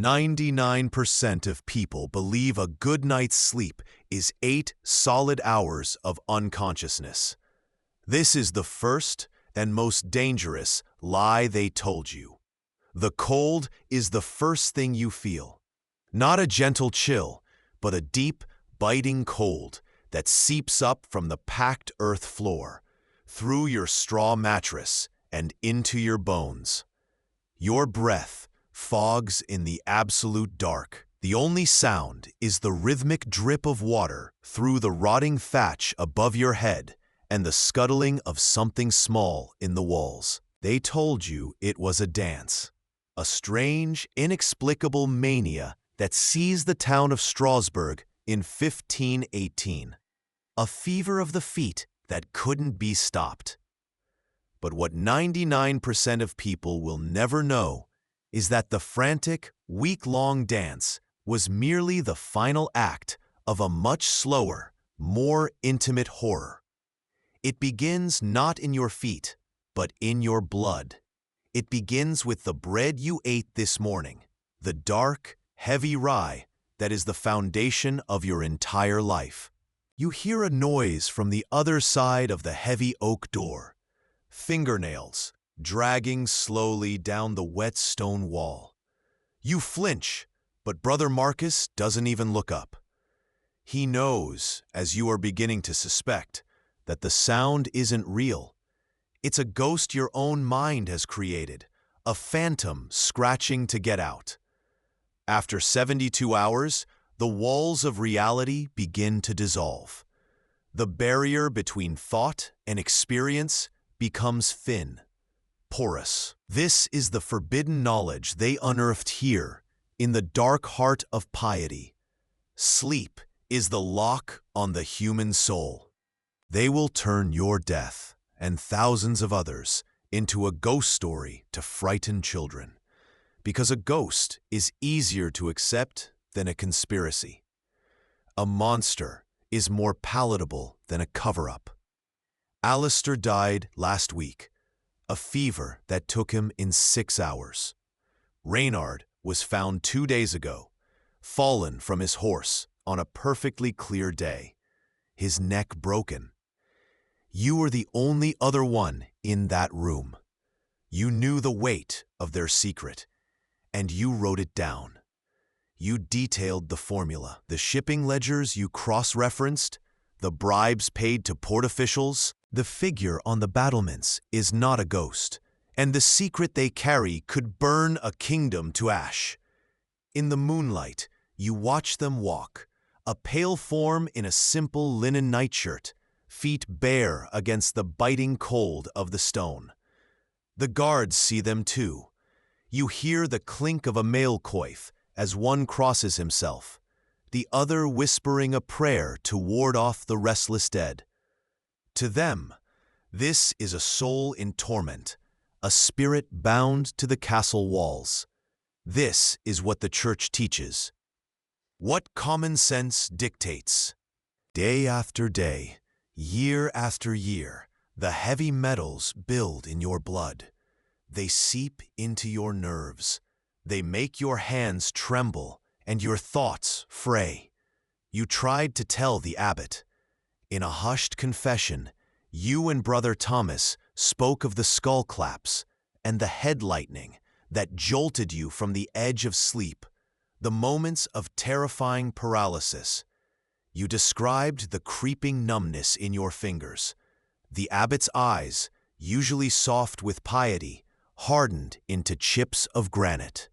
99% of people believe a good night's sleep is 8 solid hours of unconsciousness. This is the first and most dangerous lie they told you. The cold is the first thing you feel. Not a gentle chill, but a deep, biting cold that seeps up from the packed earth floor, through your straw mattress and into your bones. Your breath fogs in the absolute dark. The only sound is the rhythmic drip of water through the rotting thatch above your head and the scuttling of something small in the walls. They told you it was a dance, a strange, inexplicable mania that seized the town of Strasbourg in 1518. A fever of the feet that couldn't be stopped. But what 99% of people will never know is that the frantic, week-long dance was merely the final act of a much slower, more intimate horror. It begins not in your feet, but in your blood. It begins with the bread you ate this morning, the dark, heavy rye that is the foundation of your entire life. You hear a noise from the other side of the heavy oak door, fingernails dragging slowly down the wet stone wall. You flinch, but Brother Marcus doesn't even look up. He knows, as you are beginning to suspect, that the sound isn't real. It's a ghost your own mind has created, a phantom scratching to get out. After 72 hours, the walls of reality begin to dissolve. The barrier between thought and experience becomes thin, porous. This is the forbidden knowledge they unearthed here, in the dark heart of piety. Sleep is the lock on the human soul. They will turn your death, and thousands of others, into a ghost story to frighten children. Because a ghost is easier to accept than a conspiracy. A monster is more palatable than a cover-up. Alistair died last week, a fever that took him in 6 hours. Reynard was found 2 days ago, fallen from his horse on a perfectly clear day, his neck broken. You were the only other one in that room. You knew the weight of their secret, and you wrote it down. You detailed the formula, the shipping ledgers you cross-referenced, the bribes paid to port officials. The figure on the battlements is not a ghost, and the secret they carry could burn a kingdom to ash. In the moonlight, you watch them walk, a pale form in a simple linen nightshirt, feet bare against the biting cold of the stone. The guards see them too. You hear the clink of a mail coif as one crosses himself, the other whispering a prayer to ward off the restless dead. To them, this is a soul in torment, a spirit bound to the castle walls. This is what the church teaches. What common sense dictates. Day after day, year after year, the heavy metals build in your blood. They seep into your nerves. They make your hands tremble and your thoughts fray. You tried to tell the abbot. In a hushed confession, you and Brother Thomas spoke of the skull claps and the head lightning that jolted you from the edge of sleep, the moments of terrifying paralysis. You described the creeping numbness in your fingers. The abbot's eyes, usually soft with piety, hardened into chips of granite.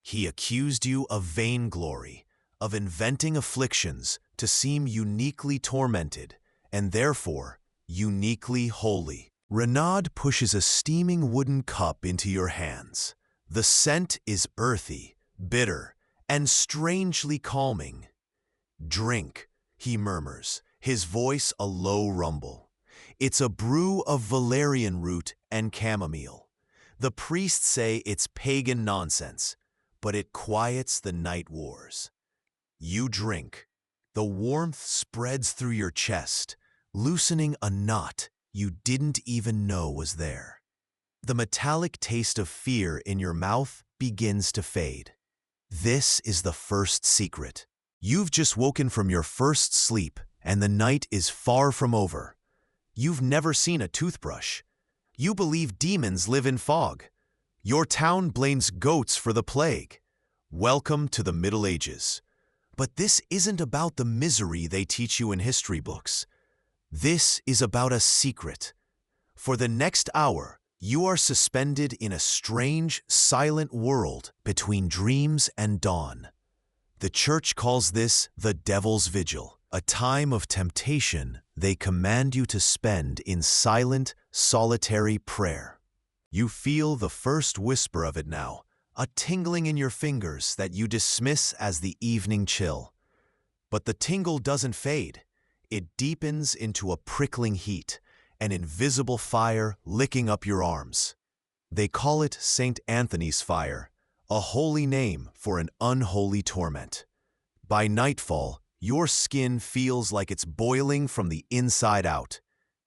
He accused you of vainglory, of inventing afflictions to seem uniquely tormented, and therefore uniquely holy. Renaud pushes a steaming wooden cup into your hands. The scent is earthy, bitter, and strangely calming. "Drink," he murmurs, his voice a low rumble. It's a brew of valerian root and chamomile. The priests say it's pagan nonsense, but it quiets the night wars. You drink. The warmth spreads through your chest, loosening a knot you didn't even know was there. The metallic taste of fear in your mouth begins to fade. This is the first secret. You've just woken from your first sleep, and the night is far from over. You've never seen a toothbrush. You believe demons live in fog. Your town blames goats for the plague. Welcome to the Middle Ages. But this isn't about the misery they teach you in history books. This is about a secret. For the next hour, you are suspended in a strange, silent world between dreams and dawn. The church calls this the Devil's Vigil, a time of temptation they command you to spend in silent, solitary prayer. You feel the first whisper of it now, a tingling in your fingers that you dismiss as the evening chill. But the tingle doesn't fade. It deepens into a prickling heat, an invisible fire licking up your arms. They call it St. Anthony's fire, a holy name for an unholy torment. By nightfall, your skin feels like it's boiling from the inside out.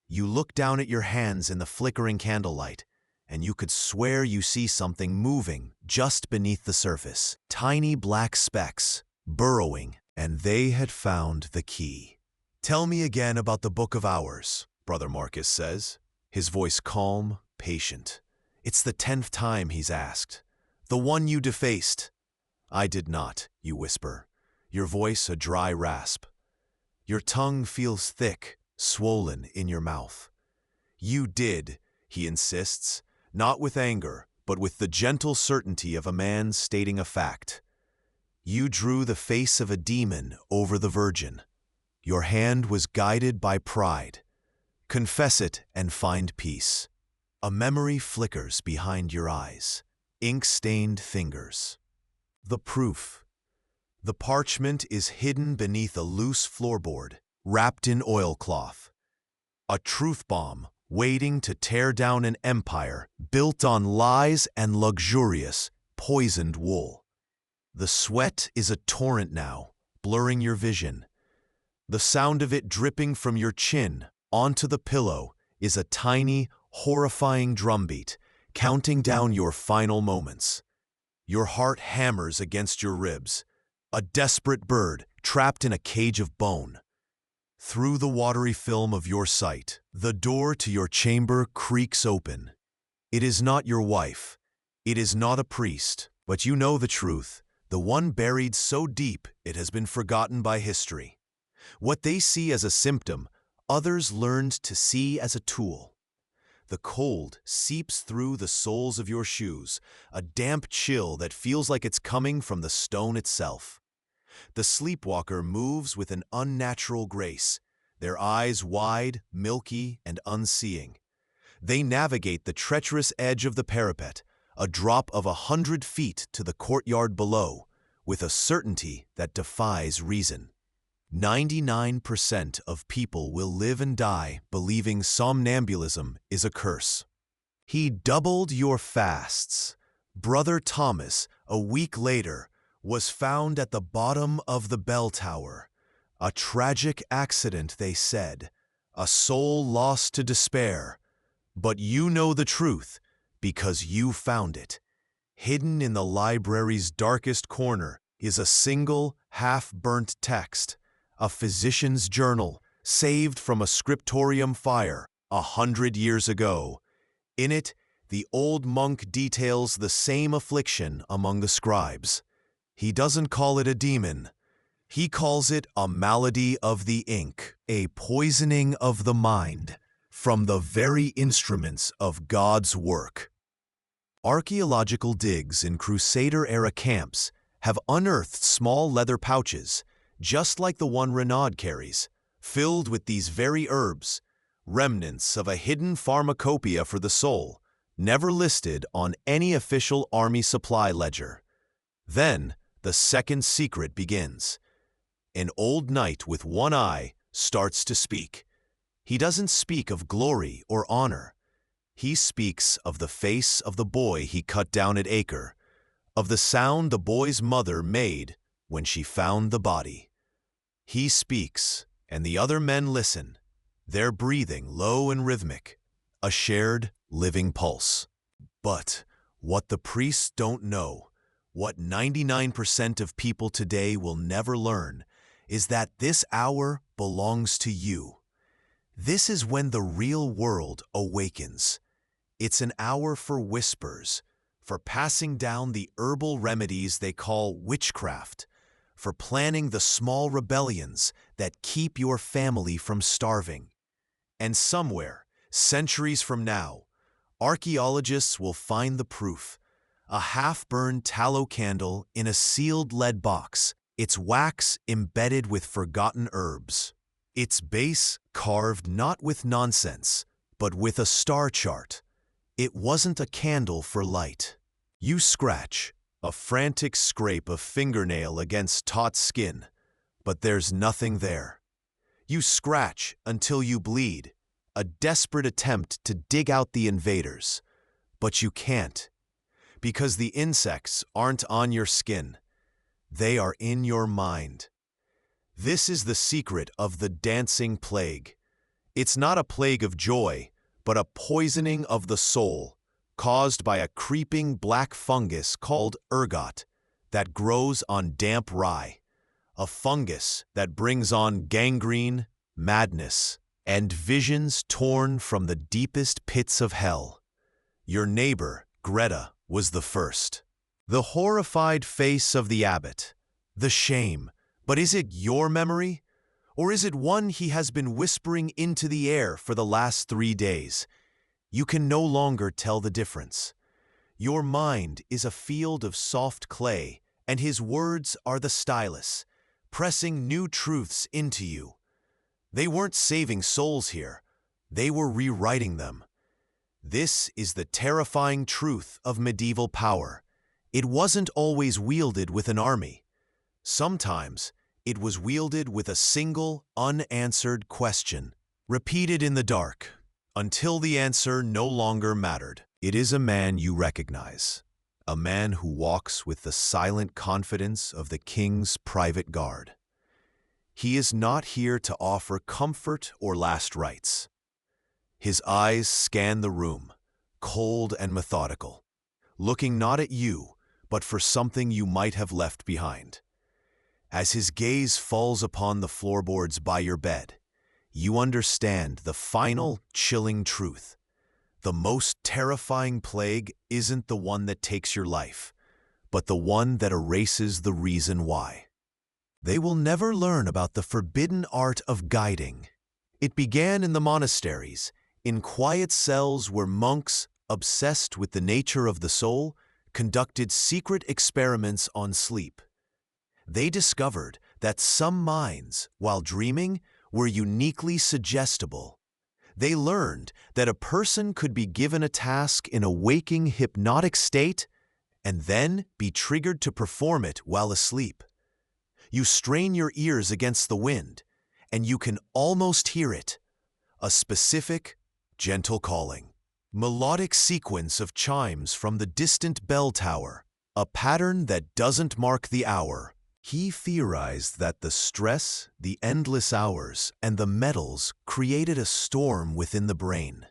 You look down at your hands in the flickering candlelight, and you could swear you see something moving just beneath the surface. Tiny black specks, burrowing, and they had found the key. "Tell me again about the Book of Hours," Brother Marcus says, his voice calm, patient. It's the 10th time he's asked. "The one you defaced." "I did not," you whisper, your voice a dry rasp. Your tongue feels thick, swollen in your mouth. "You did," he insists, not with anger, but with the gentle certainty of a man stating a fact. "You drew the face of a demon over the Virgin. Your hand was guided by pride. Confess it and find peace." A memory flickers behind your eyes, ink-stained fingers. The proof. The parchment is hidden beneath a loose floorboard, wrapped in oilcloth. A truth bomb waiting to tear down an empire built on lies and luxurious, poisoned wool. The sweat is a torrent now, blurring your vision. The sound of it dripping from your chin onto the pillow is a tiny, horrifying drumbeat, counting down your final moments. Your heart hammers against your ribs, a desperate bird trapped in a cage of bone. Through the watery film of your sight, the door to your chamber creaks open. It is not your wife. It is not a priest, but you know the truth, the one buried so deep it has been forgotten by history. What they see as a symptom, others learned to see as a tool. The cold seeps through the soles of your shoes, a damp chill that feels like it's coming from the stone itself. The sleepwalker moves with an unnatural grace, their eyes wide, milky, and unseeing. They navigate the treacherous edge of the parapet, a drop of 100 feet to the courtyard below, with a certainty that defies reason. 99% of people will live and die believing somnambulism is a curse. He doubled your fasts. Brother Thomas, a week later, was found at the bottom of the bell tower. A tragic accident, they said, a soul lost to despair. But you know the truth because you found it. Hidden in the library's darkest corner is a single, half-burnt text, a physician's journal saved from a scriptorium fire 100 years ago. In it, the old monk details the same affliction among the scribes. He doesn't call it a demon. He calls it a malady of the ink, a poisoning of the mind, from the very instruments of God's work. Archaeological digs in Crusader-era camps have unearthed small leather pouches, just like the one Renaud carries, filled with these very herbs, remnants of a hidden pharmacopoeia for the soul, never listed on any official army supply ledger. Then, the second secret begins. An old knight with one eye starts to speak. He doesn't speak of glory or honor. He speaks of the face of the boy he cut down at Acre, of the sound the boy's mother made when she found the body. He speaks, and the other men listen, their breathing low and rhythmic, a shared, living pulse. But what the priests don't know, What 99% of people today will never learn is that this hour belongs to you. This is when the real world awakens. It's an hour for whispers, for passing down the herbal remedies they call witchcraft, for planning the small rebellions that keep your family from starving. And somewhere, centuries from now, archaeologists will find the proof: a half-burned tallow candle in a sealed lead box, its wax embedded with forgotten herbs, its base carved not with nonsense, but with a star chart. It wasn't a candle for light. You scratch, a frantic scrape of fingernail against taut skin, but there's nothing there. You scratch until you bleed, a desperate attempt to dig out the invaders, but you can't, because the insects aren't on your skin. They are in your mind. This is the secret of the dancing plague. It's not a plague of joy, but a poisoning of the soul, caused by a creeping black fungus called ergot that grows on damp rye, a fungus that brings on gangrene, madness, and visions torn from the deepest pits of hell. Your neighbor, Greta, was the first. The horrified face of the abbot, the shame. But is it your memory? Or is it one he has been whispering into the air for the last 3 days? You can no longer tell the difference. Your mind is a field of soft clay, and his words are the stylus, pressing new truths into you. They weren't saving souls here. They were rewriting them. This is the terrifying truth of medieval power. It wasn't always wielded with an army. Sometimes it was wielded with a single, unanswered question, repeated in the dark, until the answer no longer mattered. It is a man you recognize, a man who walks with the silent confidence of the king's private guard. He is not here to offer comfort or last rites. His eyes scan the room, cold and methodical, looking not at you, but for something you might have left behind. As his gaze falls upon the floorboards by your bed, you understand the final, chilling truth. The most terrifying plague isn't the one that takes your life, but the one that erases the reason why. They will never learn about the forbidden art of guiding. It began in the monasteries, in quiet cells where monks, obsessed with the nature of the soul, conducted secret experiments on sleep. They discovered that some minds, while dreaming, were uniquely suggestible. They learned that a person could be given a task in a waking hypnotic state and then be triggered to perform it while asleep. You strain your ears against the wind, and you can almost hear it, a specific, gentle calling. Melodic sequence of chimes from the distant bell tower, a pattern that doesn't mark the hour. He theorized that the stress, the endless hours, and the metals created a storm within the brain.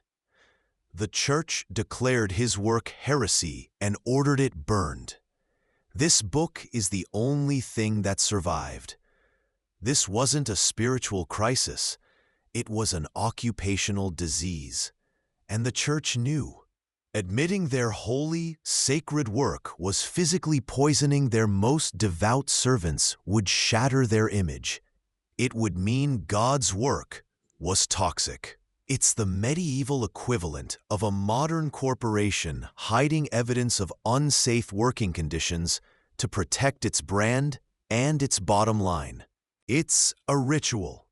The church declared his work heresy and ordered it burned. This book is the only thing that survived. This wasn't a spiritual crisis. It was an occupational disease. And the church knew. Admitting their holy, sacred work was physically poisoning their most devout servants would shatter their image. It would mean God's work was toxic. It's the medieval equivalent of a modern corporation hiding evidence of unsafe working conditions to protect its brand and its bottom line. It's a ritual,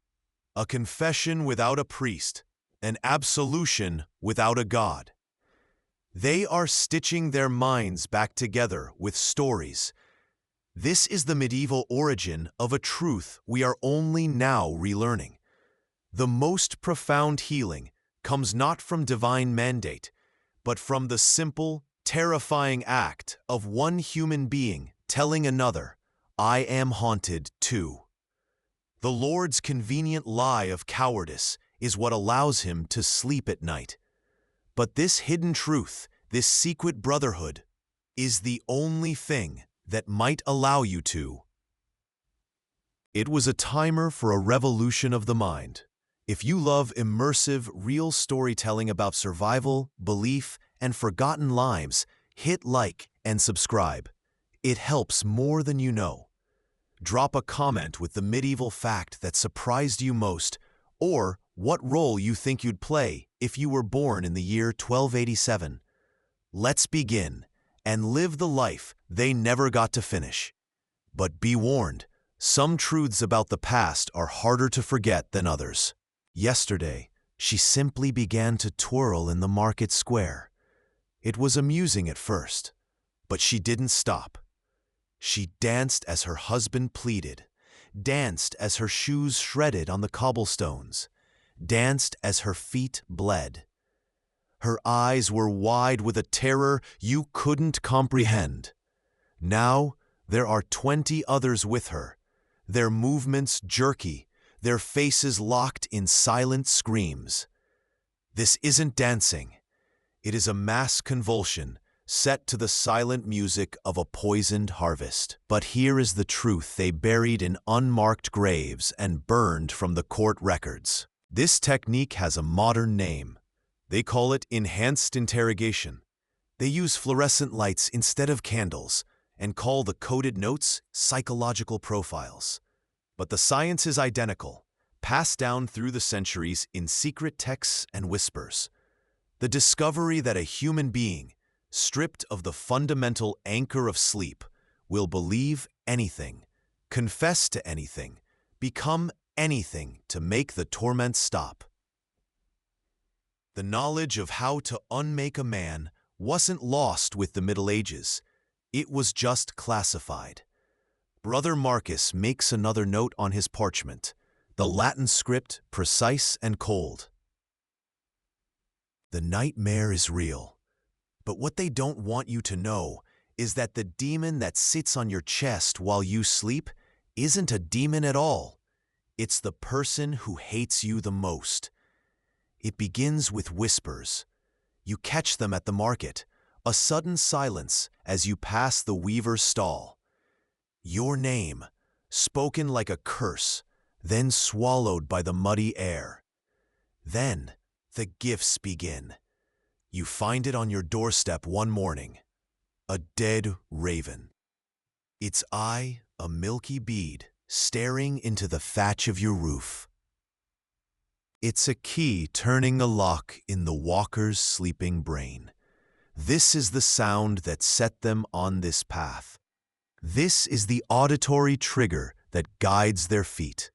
a confession without a priest, an absolution without a God. They are stitching their minds back together with stories. This is the medieval origin of a truth we are only now relearning. The most profound healing comes not from divine mandate, but from the simple, terrifying act of one human being telling another, "I am haunted too." The Lord's convenient lie of cowardice is what allows him to sleep at night. But this hidden truth, this secret brotherhood, is the only thing that might allow you to. It was a timer for a revolution of the mind. If you love immersive, real storytelling about survival, belief, and forgotten lives, hit like and subscribe. It helps more than you know. Drop a comment with the medieval fact that surprised you most, or what role you think you'd play if you were born in the year 1287. Let's begin and live the life they never got to finish. But be warned, some truths about the past are harder to forget than others. Yesterday, she simply began to twirl in the market square. It was amusing at first, but she didn't stop. She danced as her husband pleaded, danced as her shoes shredded on the cobblestones, danced as her feet bled. Her eyes were wide with a terror you couldn't comprehend. Now, there are 20 others with her, their movements jerky, their faces locked in silent screams. This isn't dancing. It is a mass convulsion, set to the silent music of a poisoned harvest. But here is the truth they buried in unmarked graves and burned from the court records. This technique has a modern name. They call it enhanced interrogation. They use fluorescent lights instead of candles and call the coded notes psychological profiles. But the science is identical, passed down through the centuries in secret texts and whispers. The discovery that a human being, stripped of the fundamental anchor of sleep, will believe anything, confess to anything, become anything to make the torment stop. The knowledge of how to unmake a man wasn't lost with the Middle Ages. It was just classified. Brother Marcus makes another note on his parchment, the Latin script precise and cold. The nightmare is real, but what they don't want you to know is that the demon that sits on your chest while you sleep isn't a demon at all. It's the person who hates you the most. It begins with whispers. You catch them at the market, a sudden silence as you pass the weaver's stall. Your name, spoken like a curse, then swallowed by the muddy air. Then the gifts begin. You find it on your doorstep one morning, a dead raven. Its eye, a milky bead, staring into the thatch of your roof. It's a key turning a lock in the walker's sleeping brain. This is the sound that set them on this path. This is the auditory trigger that guides their feet.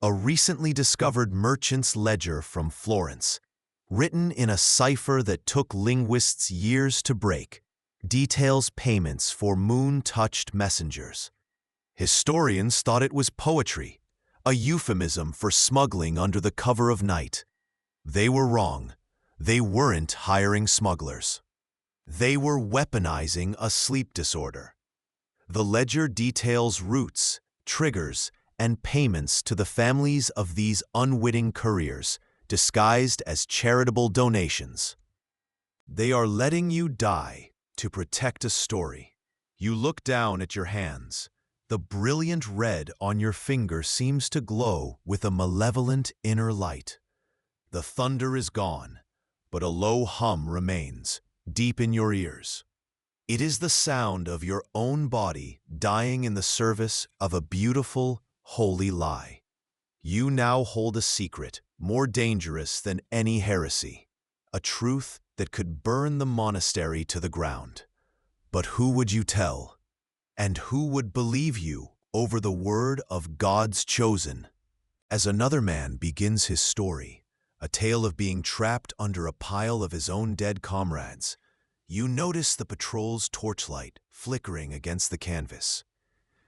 A recently discovered merchant's ledger from Florence, written in a cipher that took linguists years to break, details payments for moon-touched messengers. Historians thought it was poetry, a euphemism for smuggling under the cover of night. They were wrong. They weren't hiring smugglers. They were weaponizing a sleep disorder. The ledger details routes, triggers, and payments to the families of these unwitting couriers, disguised as charitable donations. They are letting you die to protect a story. You look down at your hands. The brilliant red on your finger seems to glow with a malevolent inner light. The thunder is gone, but a low hum remains, deep in your ears. It is the sound of your own body dying in the service of a beautiful, holy lie. You now hold a secret more dangerous than any heresy, a truth that could burn the monastery to the ground. But who would you tell? And who would believe you over the word of God's chosen? As another man begins his story, a tale of being trapped under a pile of his own dead comrades, you notice the patrol's torchlight flickering against the canvas.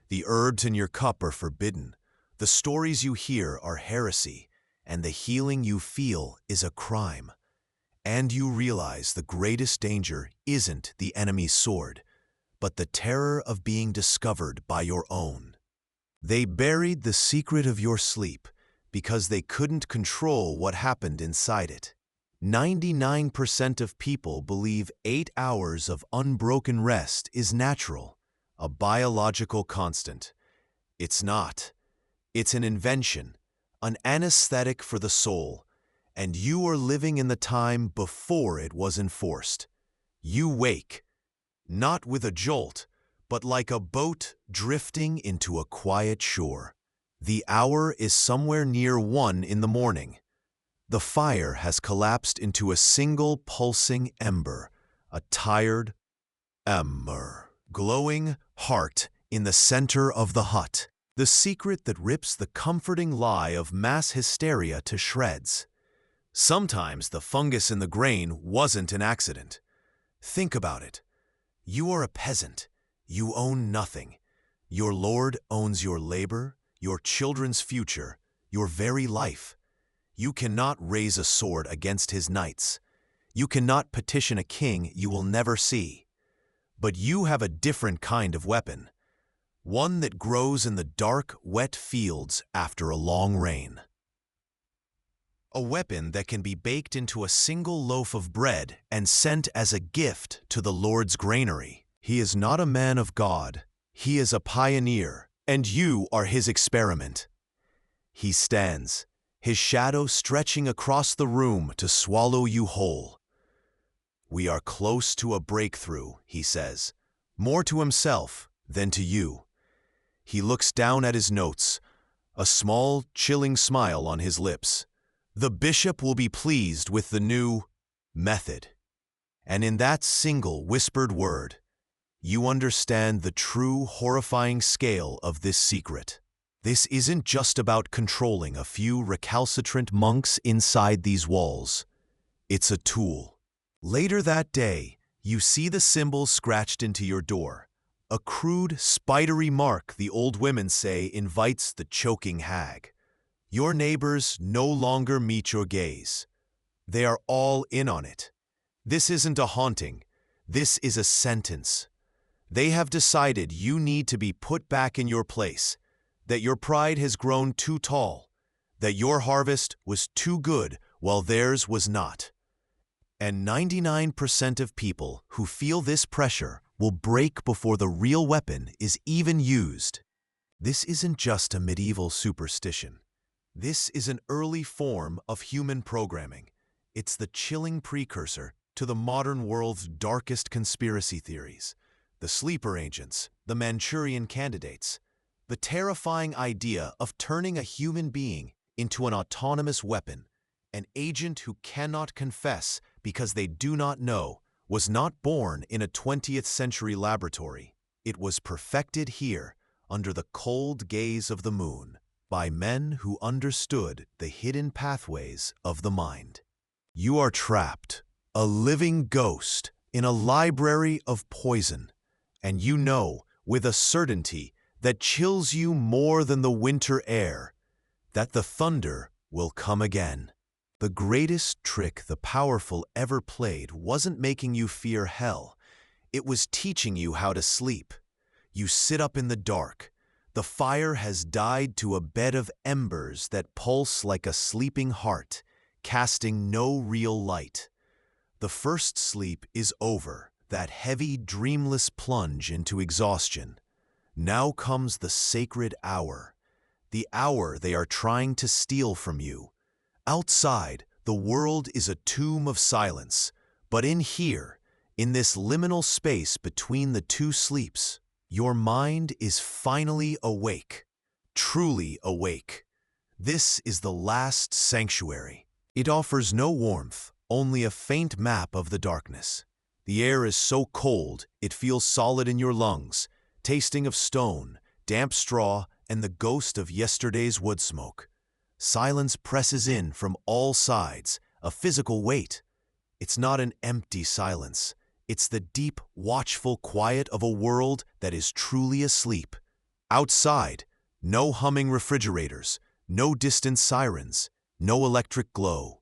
The herbs in your cup are forbidden, the stories you hear are heresy, and the healing you feel is a crime. And you realize the greatest danger isn't the enemy's sword, but the terror of being discovered by your own. They buried the secret of your sleep because they couldn't control what happened inside it. 99% of people believe 8 hours of unbroken rest is natural, a biological constant. It's not. It's an invention, an anesthetic for the soul, and you are living in the time before it was enforced. You wake, not with a jolt, but like a boat drifting into a quiet shore. The hour is somewhere near 1 in the morning. The fire has collapsed into a single pulsing ember, a tired ember, glowing heart in the center of the hut. The secret that rips the comforting lie of mass hysteria to shreds. Sometimes the fungus in the grain wasn't an accident. Think about it. You are a peasant. You own nothing. Your lord owns your labor, your children's future, your very life. You cannot raise a sword against his knights. You cannot petition a king you will never see. But you have a different kind of weapon, one that grows in the dark, wet fields after a long rain. A weapon that can be baked into a single loaf of bread and sent as a gift to the Lord's granary. He is not a man of God. He is a pioneer, and you are his experiment. He stands, his shadow stretching across the room to swallow you whole. We are close to a breakthrough, he says, more to himself than to you. He looks down at his notes, a small, chilling smile on his lips. The bishop will be pleased with the new method. And in that single whispered word, you understand the true horrifying scale of this secret. This isn't just about controlling a few recalcitrant monks inside these walls. It's a tool. Later that day, you see the symbol scratched into your door, a crude, spidery mark the old women say invites the choking hag. Your neighbors no longer meet your gaze. They are all in on it. This isn't a haunting. This is a sentence. They have decided you need to be put back in your place, that your pride has grown too tall, that your harvest was too good while theirs was not. And 99% of people who feel this pressure will break before the real weapon is even used. This isn't just a medieval superstition. This is an early form of human programming. It's the chilling precursor to the modern world's darkest conspiracy theories. The sleeper agents, the Manchurian candidates, the terrifying idea of turning a human being into an autonomous weapon, an agent who cannot confess because they do not know, was not born in a 20th century laboratory. It was perfected here, under the cold gaze of the moon, by men who understood the hidden pathways of the mind. You are trapped, a living ghost, in a library of poison, and you know, with a certainty that chills you more than the winter air, that the thunder will come again. The greatest trick the powerful ever played wasn't making you fear hell. It was teaching you how to sleep. You sit up in the dark. The fire has died to a bed of embers that pulse like a sleeping heart, casting no real light. The first sleep is over, that heavy, dreamless plunge into exhaustion. Now comes the sacred hour, the hour they are trying to steal from you. Outside, the world is a tomb of silence, but in here, in this liminal space between the two sleeps, your mind is finally awake, truly awake. This is the last sanctuary. It offers no warmth, only a faint map of the darkness. The air is so cold, it feels solid in your lungs, tasting of stone, damp straw, and the ghost of yesterday's wood smoke. Silence presses in from all sides, a physical weight. It's not an empty silence. It's the deep, watchful quiet of a world that is truly asleep. Outside, no humming refrigerators, no distant sirens, no electric glow.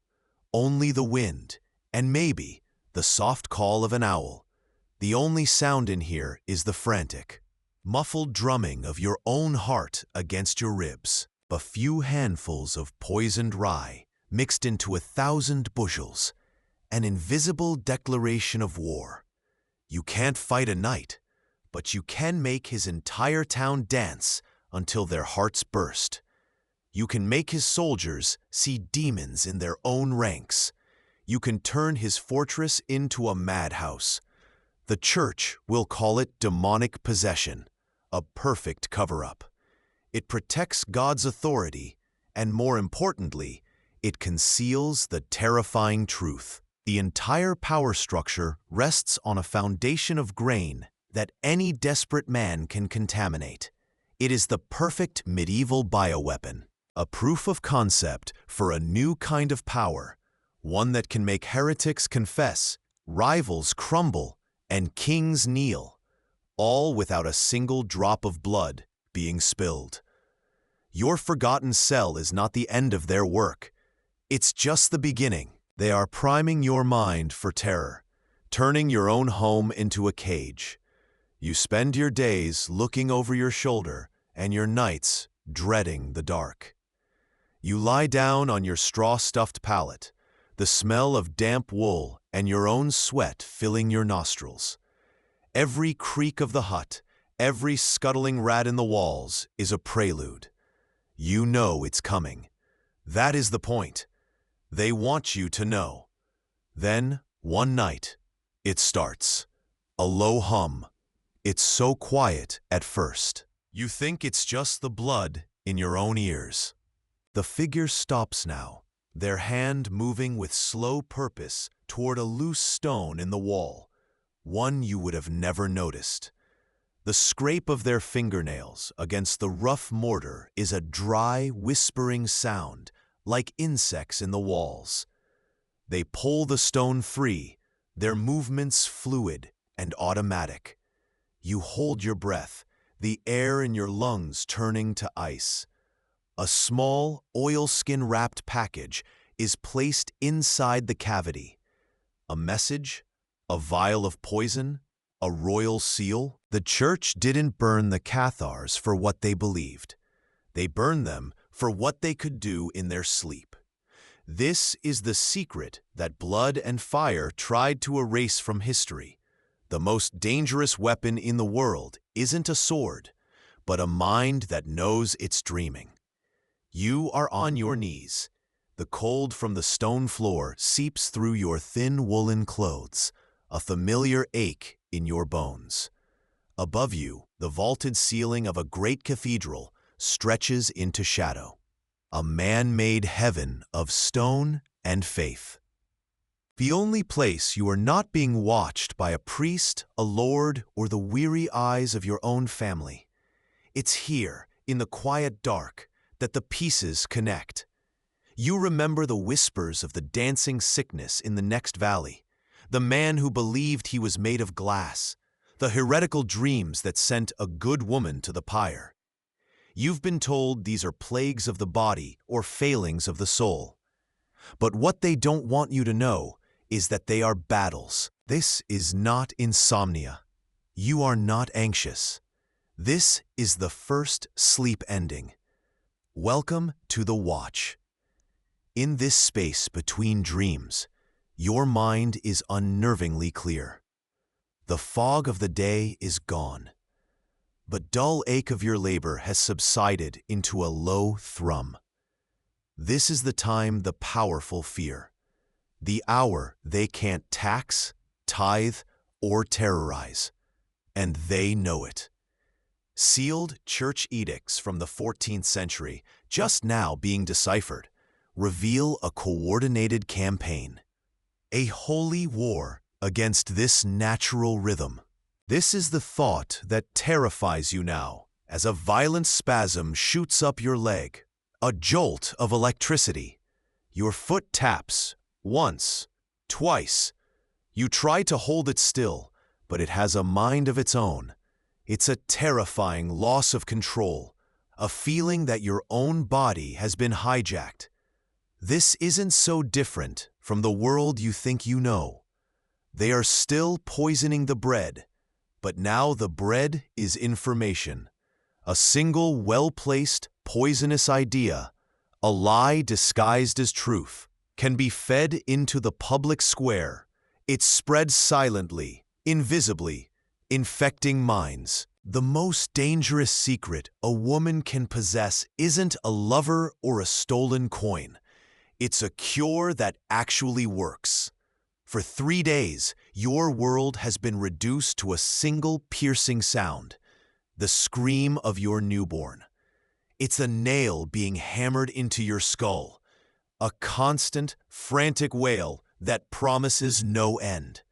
Only the wind, and maybe the soft call of an owl. The only sound in here is the frantic, muffled drumming of your own heart against your ribs. A few handfuls of poisoned rye mixed into 1,000 bushels, an invisible declaration of war. You can't fight a night, but you can make his entire town dance until their hearts burst. You can make his soldiers see demons in their own ranks. You can turn his fortress into a madhouse. The church will call it demonic possession, a perfect cover-up. It protects God's authority, and more importantly, it conceals the terrifying truth. The entire power structure rests on a foundation of grain that any desperate man can contaminate. It is the perfect medieval bioweapon, a proof of concept for a new kind of power, one that can make heretics confess, rivals crumble, and kings kneel, all without a single drop of blood being spilled. Your forgotten cell is not the end of their work. It's just the beginning. They are priming your mind for terror, turning your own home into a cage. You spend your days looking over your shoulder and your nights dreading the dark. You lie down on your straw-stuffed pallet, the smell of damp wool and your own sweat filling your nostrils. Every creak of the hut, every scuttling rat in the walls is a prelude. You know it's coming. That is the point. They want you to know. Then, one night, it starts. A low hum. It's so quiet at first. You think it's just the blood in your own ears. The figure stops now, their hand moving with slow purpose toward a loose stone in the wall, one you would have never noticed. The scrape of their fingernails against the rough mortar is a dry, whispering sound, like insects in the walls. They pull the stone free, their movements fluid and automatic. You hold your breath, the air in your lungs turning to ice. A small, oilskin-wrapped package is placed inside the cavity. A message? A vial of poison? A royal seal? The church didn't burn the Cathars for what they believed. They burned them for what they could do in their sleep. This is the secret that blood and fire tried to erase from history. The most dangerous weapon in the world isn't a sword, but a mind that knows it's dreaming. You are on your knees. The cold from the stone floor seeps through your thin woolen clothes, a familiar ache in your bones. Above you, the vaulted ceiling of a great cathedral stretches into shadow, a man-made heaven of stone and faith. The only place you are not being watched by a priest, a lord, or the weary eyes of your own family. It's here, in the quiet dark, that the pieces connect. You remember the whispers of the dancing sickness in the next valley, the man who believed he was made of glass, the heretical dreams that sent a good woman to the pyre. You've been told these are plagues of the body or failings of the soul. But what they don't want you to know is that they are battles. This is not insomnia. You are not anxious. This is the first sleep ending. Welcome to the watch. In this space between dreams, your mind is unnervingly clear. The fog of the day is gone. The dull ache of your labor has subsided into a low thrum. This is the time the powerful fear, the hour they can't tax, tithe, or terrorize, and they know it. Sealed church edicts from the 14th century, just now being deciphered, reveal a coordinated campaign, a holy war against this natural rhythm. This is the thought that terrifies you now, as a violent spasm shoots up your leg, a jolt of electricity. Your foot taps, once, twice. You try to hold it still, but it has a mind of its own. It's a terrifying loss of control, a feeling that your own body has been hijacked. This isn't so different from the world you think you know. They are still poisoning the bread, but now the bread is information. A single well-placed, poisonous idea, a lie disguised as truth, can be fed into the public square. It spreads silently, invisibly, infecting minds. The most dangerous secret a woman can possess isn't a lover or a stolen coin. It's a cure that actually works. For 3 days, your world has been reduced to a single piercing sound, the scream of your newborn. It's a nail being hammered into your skull, a constant, frantic wail that promises no end.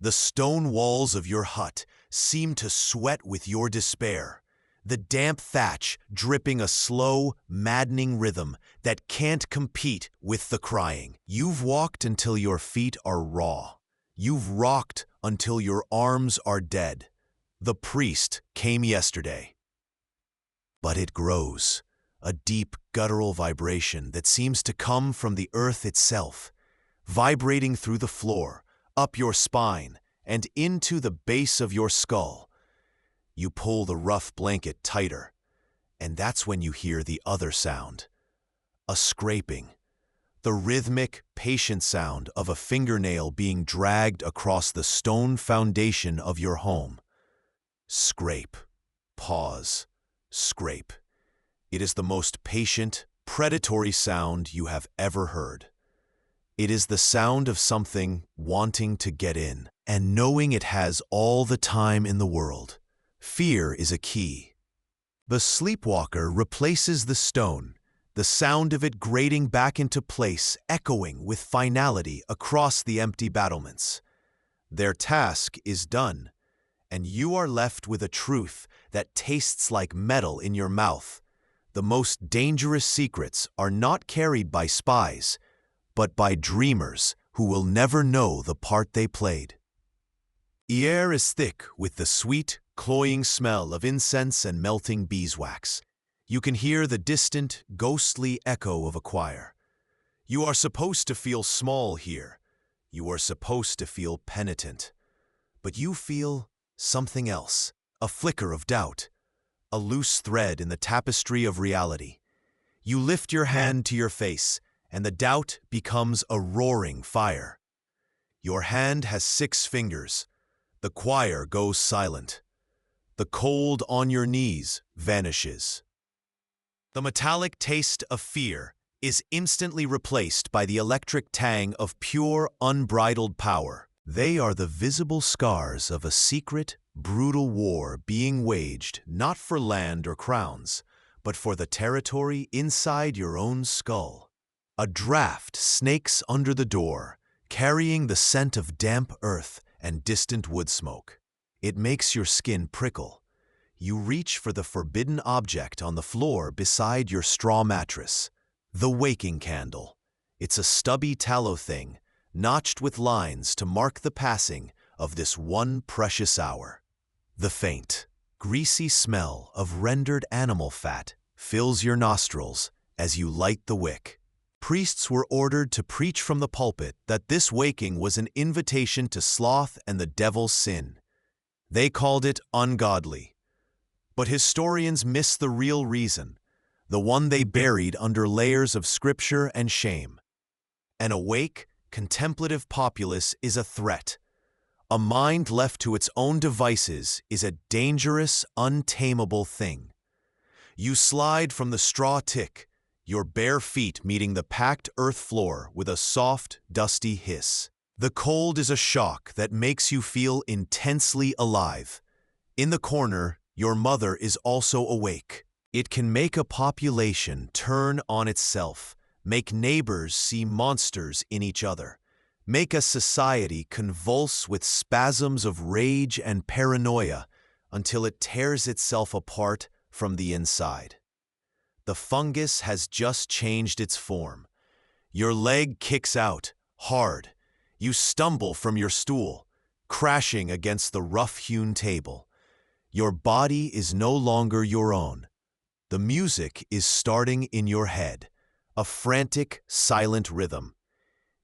The stone walls of your hut seem to sweat with your despair, the damp thatch dripping a slow, maddening rhythm that can't compete with the crying. You've walked until your feet are raw. You've rocked until your arms are dead. The priest came yesterday. But it grows, a deep guttural vibration that seems to come from the earth itself, vibrating through the floor, up your spine, and into the base of your skull. You pull the rough blanket tighter, and that's when you hear the other sound. A scraping, the rhythmic, patient sound of a fingernail being dragged across the stone foundation of your home. Scrape, pause, scrape. It is the most patient, predatory sound you have ever heard. It is the sound of something wanting to get in and knowing it has all the time in the world. Fear is a key. The sleepwalker replaces the stone, the sound of it grating back into place, echoing with finality across the empty battlements. Their task is done, and you are left with a truth that tastes like metal in your mouth. The most dangerous secrets are not carried by spies, but by dreamers who will never know the part they played. The air is thick with the sweet, cloying smell of incense and melting beeswax. You can hear the distant, ghostly echo of a choir. You are supposed to feel small here. You are supposed to feel penitent. But you feel something else, a flicker of doubt, a loose thread in the tapestry of reality. You lift your hand to your face, and the doubt becomes a roaring fire. Your hand has 6 fingers. The choir goes silent. The cold on your knees vanishes. The metallic taste of fear is instantly replaced by the electric tang of pure, unbridled power. They are the visible scars of a secret, brutal war being waged not for land or crowns, but for the territory inside your own skull. A draft snakes under the door, carrying the scent of damp earth and distant wood smoke. It makes your skin prickle. You reach for the forbidden object on the floor beside your straw mattress. The waking candle. It's a stubby tallow thing, notched with lines to mark the passing of this one precious hour. The faint, greasy smell of rendered animal fat fills your nostrils as you light the wick. Priests were ordered to preach from the pulpit that this waking was an invitation to sloth and the devil's sin. They called it ungodly. But historians miss the real reason, the one they buried under layers of scripture and shame. An awake, contemplative populace is a threat. A mind left to its own devices is a dangerous, untamable thing. You slide from the straw tick, your bare feet meeting the packed earth floor with a soft, dusty hiss. The cold is a shock that makes you feel intensely alive. In the corner, your mother is also awake. It can make a population turn on itself, make neighbors see monsters in each other, make a society convulse with spasms of rage and paranoia until it tears itself apart from the inside. The fungus has just changed its form. Your leg kicks out, hard. You stumble from your stool, crashing against the rough-hewn table. Your body is no longer your own. The music is starting in your head, a frantic, silent rhythm.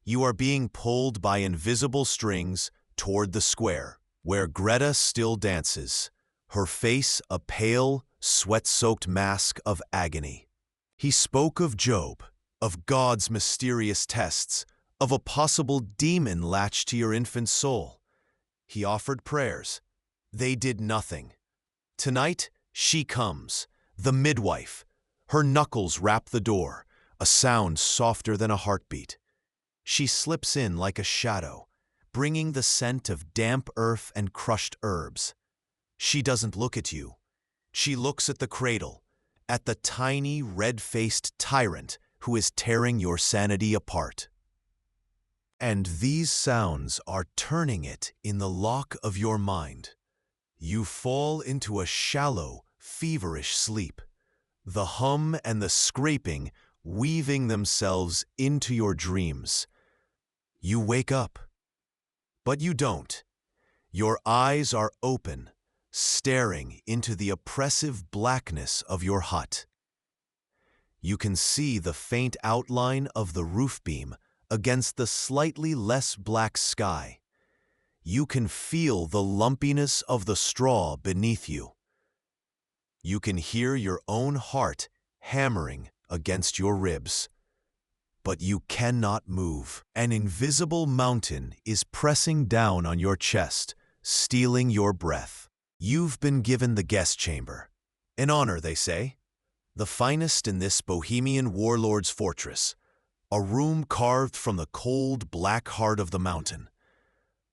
You are being pulled by invisible strings toward the square, where Greta still dances, her face a pale, sweat-soaked mask of agony. He spoke of Job, of God's mysterious tests, of a possible demon latched to your infant soul. He offered prayers, They did nothing. Tonight, she comes, the midwife. Her knuckles rap the door, a sound softer than a heartbeat. She slips in like a shadow, bringing the scent of damp earth and crushed herbs. She doesn't look at you. She looks at the cradle, at the tiny, red-faced tyrant who is tearing your sanity apart. And these sounds are turning it in the lock of your mind. You fall into a shallow, feverish sleep, the hum and the scraping weaving themselves into your dreams. You wake up, but you don't. Your eyes are open, staring into the oppressive blackness of your hut. You can see the faint outline of the roof beam against the slightly less black sky. You can feel the lumpiness of the straw beneath you. You can hear your own heart hammering against your ribs. But you cannot move. An invisible mountain is pressing down on your chest, stealing your breath. You've been given the guest chamber. An honor, they say. The finest in this Bohemian warlord's fortress. A room carved from the cold, black heart of the mountain.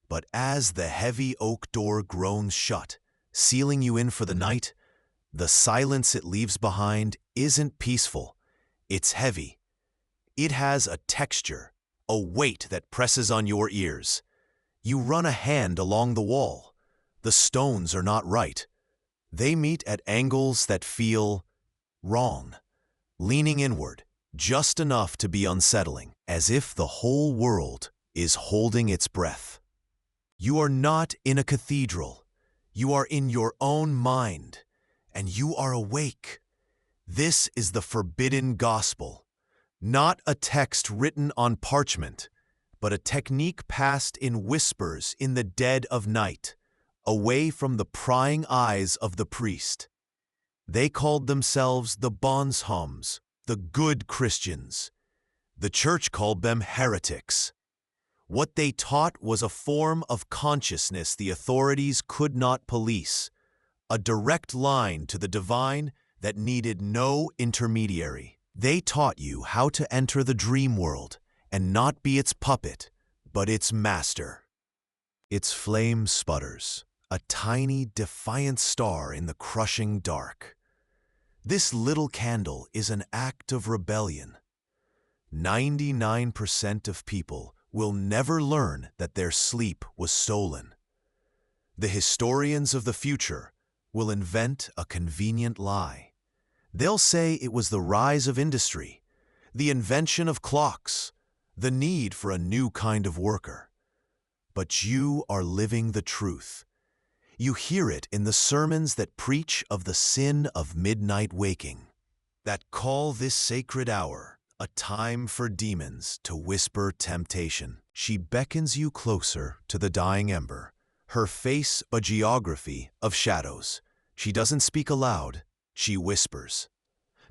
But as the heavy oak door groans shut, sealing you in for the night, the silence it leaves behind isn't peaceful. It's heavy. It has a texture, a weight that presses on your ears. You run a hand along the wall. The stones are not right. They meet at angles that feel wrong, leaning inward, just enough to be unsettling, as if the whole world is holding its breath. You are not in a cathedral. You are in your own mind, and you are awake. This is the forbidden gospel, not a text written on parchment, but a technique passed in whispers in the dead of night, away from the prying eyes of the priest. They called themselves the bondshoms, the good Christians. The church called them heretics. What they taught was a form of consciousness the authorities could not police, a direct line to the divine that needed no intermediary. They taught you how to enter the dream world and not be its puppet, but its master. Its flame sputters, a tiny, defiant star in the crushing dark. This little candle is an act of rebellion. 99% of people will never learn that their sleep was stolen. The historians of the future will invent a convenient lie. They'll say it was the rise of industry, the invention of clocks, the need for a new kind of worker. But you are living the truth. You hear it in the sermons that preach of the sin of midnight waking, that call this sacred hour a time for demons to whisper temptation. She beckons you closer to the dying ember, her face a geography of shadows. She doesn't speak aloud, she whispers.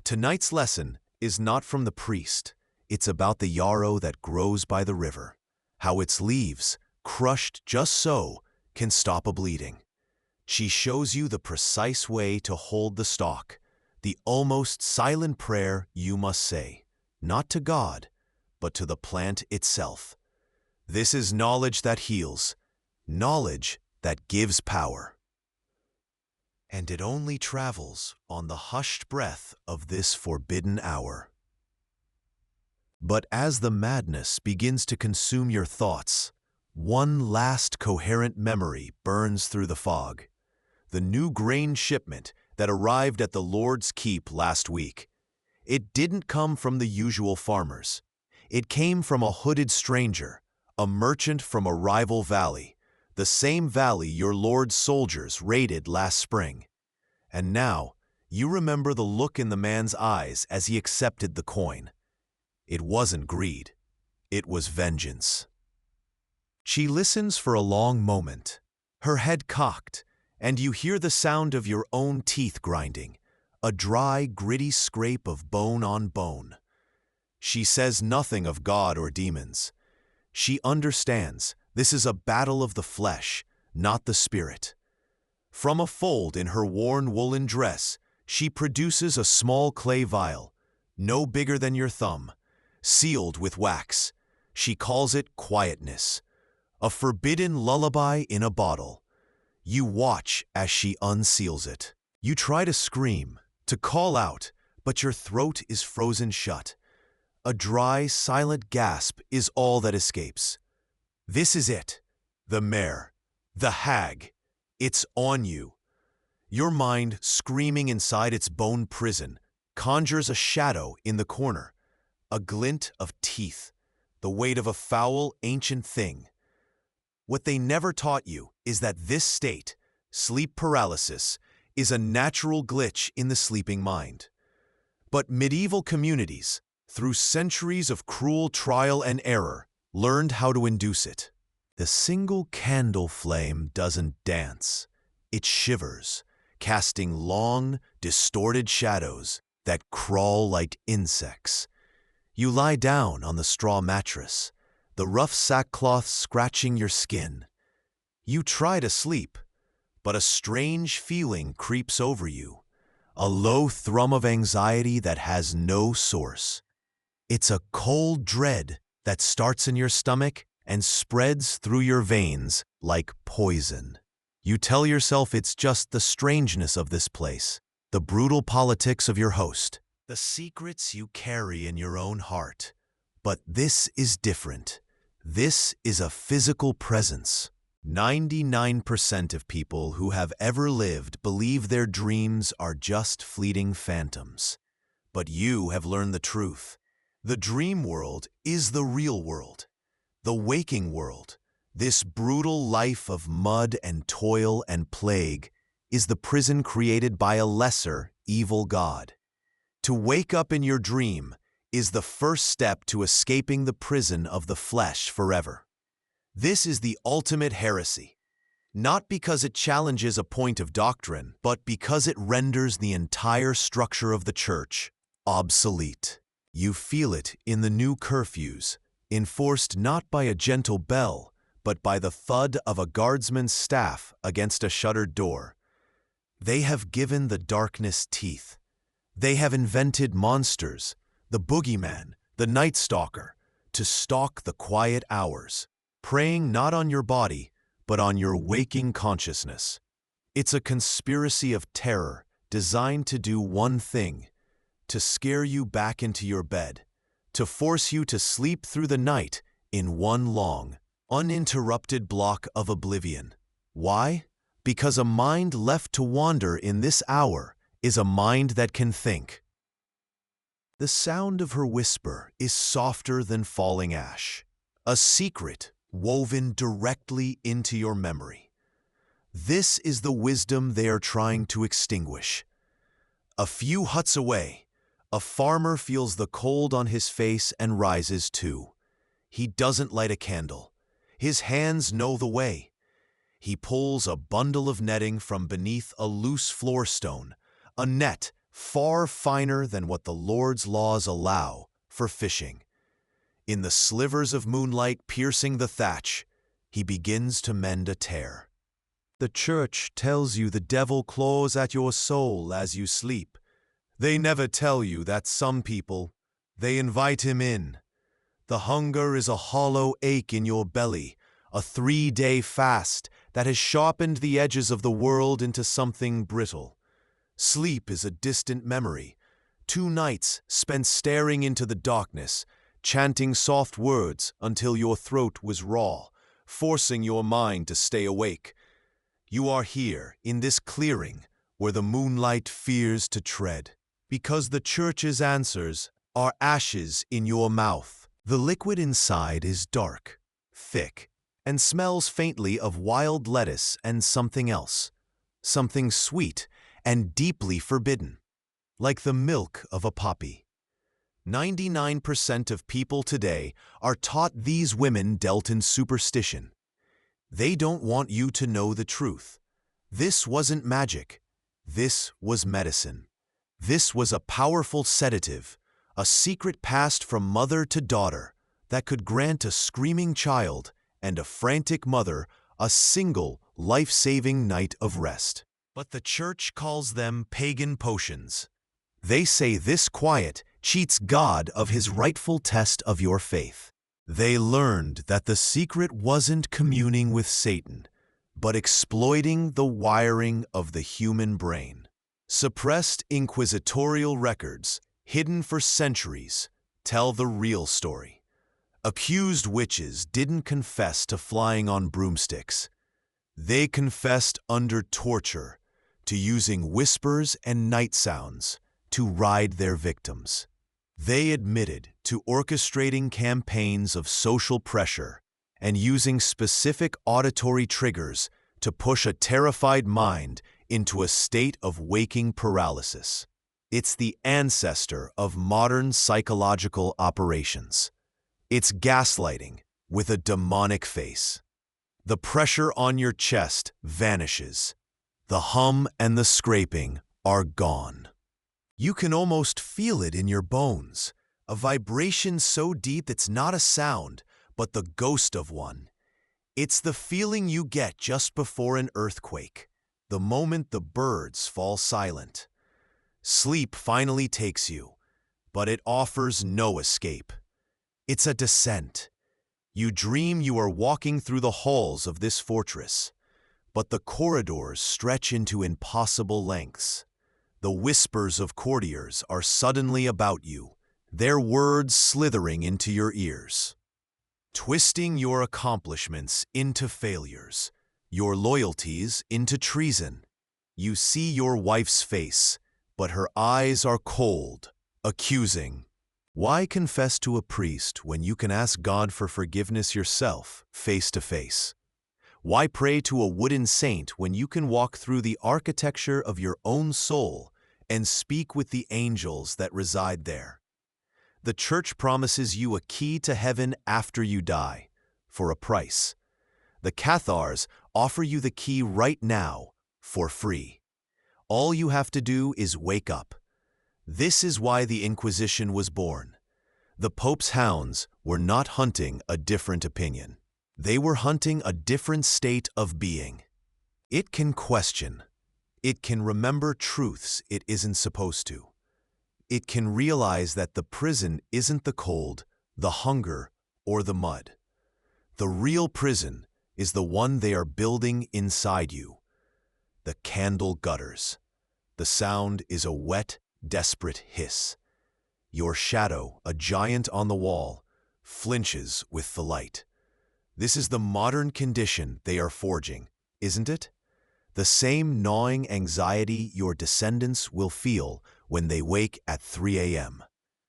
Tonight's lesson is not from the priest. It's about the yarrow that grows by the river, how its leaves, crushed just so, can stop a bleeding. She shows you the precise way to hold the stalk, the almost silent prayer you must say, not to God, but to the plant itself. This is knowledge that heals, knowledge that gives power. And it only travels on the hushed breath of this forbidden hour. But as the madness begins to consume your thoughts, one last coherent memory burns through the fog. The new grain shipment that arrived at the Lord's Keep last week. It didn't come from the usual farmers. It came from a hooded stranger, a merchant from a rival valley, the same valley your Lord's soldiers raided last spring. And now, you remember the look in the man's eyes as he accepted the coin. It wasn't greed. It was vengeance. She listens for a long moment, her head cocked, and you hear the sound of your own teeth grinding, a dry, gritty scrape of bone on bone. She says nothing of God or demons. She understands this is a battle of the flesh, not the spirit. From a fold in her worn woolen dress, she produces a small clay vial, no bigger than your thumb, sealed with wax. She calls it quietness, a forbidden lullaby in a bottle. You watch as she unseals it. You try to scream, to call out, but your throat is frozen shut. A dry, silent gasp is all that escapes. This is it. The mare. The hag. It's on you. Your mind, screaming inside its bone prison, conjures a shadow in the corner, a glint of teeth, the weight of a foul, ancient thing. What they never taught you is that this state, sleep paralysis, is a natural glitch in the sleeping mind. But medieval communities, through centuries of cruel trial and error, learned how to induce it. The single candle flame doesn't dance. It shivers, casting long, distorted shadows that crawl like insects. You lie down on the straw mattress, the rough sackcloth scratching your skin. You try to sleep, but a strange feeling creeps over you, a low thrum of anxiety that has no source. It's a cold dread that starts in your stomach and spreads through your veins like poison. You tell yourself it's just the strangeness of this place, the brutal politics of your host, the secrets you carry in your own heart. But this is different. This is a physical presence. 99% of people who have ever lived believe their dreams are just fleeting phantoms. But you have learned the truth. The dream world is the real world. The waking world, this brutal life of mud and toil and plague, is the prison created by a lesser, evil god. To wake up in your dream is the first step to escaping the prison of the flesh forever. This is the ultimate heresy, not because it challenges a point of doctrine, but because it renders the entire structure of the church obsolete. You feel it in the new curfews, enforced not by a gentle bell, but by the thud of a guardsman's staff against a shuttered door. They have given the darkness teeth. They have invented monsters, the boogeyman, the night stalker, to stalk the quiet hours, preying not on your body, but on your waking consciousness. It's a conspiracy of terror designed to do one thing: to scare you back into your bed, to force you to sleep through the night in one long, uninterrupted block of oblivion. Why? Because a mind left to wander in this hour is a mind that can think. The sound of her whisper is softer than falling ash, a secret woven directly into your memory. This is the wisdom they are trying to extinguish. A few huts away, a farmer feels the cold on his face and rises too. He doesn't light a candle. His hands know the way. He pulls a bundle of netting from beneath a loose floor stone, a net far finer than what the Lord's laws allow for fishing. In the slivers of moonlight piercing the thatch, he begins to mend a tear. The church tells you the devil claws at your soul as you sleep. They never tell you that some people, they invite him in. The hunger is a hollow ache in your belly, a 3-day fast that has sharpened the edges of the world into something brittle. Sleep is a distant memory, 2 nights spent staring into the darkness, chanting soft words until your throat was raw, forcing your mind to stay awake. You are here, in this clearing, where the moonlight fears to tread, because the church's answers are ashes in your mouth. The liquid inside is dark, thick, and smells faintly of wild lettuce and something else, something sweet and deeply forbidden, like the milk of a poppy. 99% of people today are taught these women dealt in superstition. They don't want you to know the truth. This wasn't magic. This was medicine. This was a powerful sedative, a secret passed from mother to daughter that could grant a screaming child and a frantic mother a single life-saving night of rest. but the church calls them pagan potions. They say this quiet cheats God of his rightful test of your faith. They learned that the secret wasn't communing with Satan, but exploiting the wiring of the human brain. Suppressed inquisitorial records, hidden for centuries, tell the real story. Accused witches didn't confess to flying on broomsticks. They confessed under torture to using whispers and night sounds to ride their victims. They admitted to orchestrating campaigns of social pressure and using specific auditory triggers to push a terrified mind into a state of waking paralysis. It's the ancestor of modern psychological operations. It's gaslighting with a demonic face. The pressure on your chest vanishes. The hum and the scraping are gone. You can almost feel it in your bones, a vibration so deep it's not a sound, but the ghost of one. It's the feeling you get just before an earthquake, the moment the birds fall silent. Sleep finally takes you, but it offers no escape. It's a descent. You dream you are walking through the halls of this fortress, but the corridors stretch into impossible lengths. The whispers of courtiers are suddenly about you, their words slithering into your ears, twisting your accomplishments into failures, your loyalties into treason. You see your wife's face, but her eyes are cold, accusing. Why confess to a priest when you can ask God for forgiveness yourself, face to face? Why pray to a wooden saint when you can walk through the architecture of your own soul and speak with the angels that reside there? The church promises you a key to heaven after you die, for a price. The Cathars offer you the key right now, for free. All you have to do is wake up. This is why the Inquisition was born. The Pope's hounds were not hunting a different opinion. They were hunting a different state of being. It can question. It can remember truths it isn't supposed to. It can realize that the prison isn't the cold, the hunger, or the mud. The real prison is the one they are building inside you. The candle gutters. The sound is a wet, desperate hiss. Your shadow, a giant on the wall, flinches with the light. This is the modern condition they are forging, isn't it? The same gnawing anxiety your descendants will feel when they wake at 3 a.m.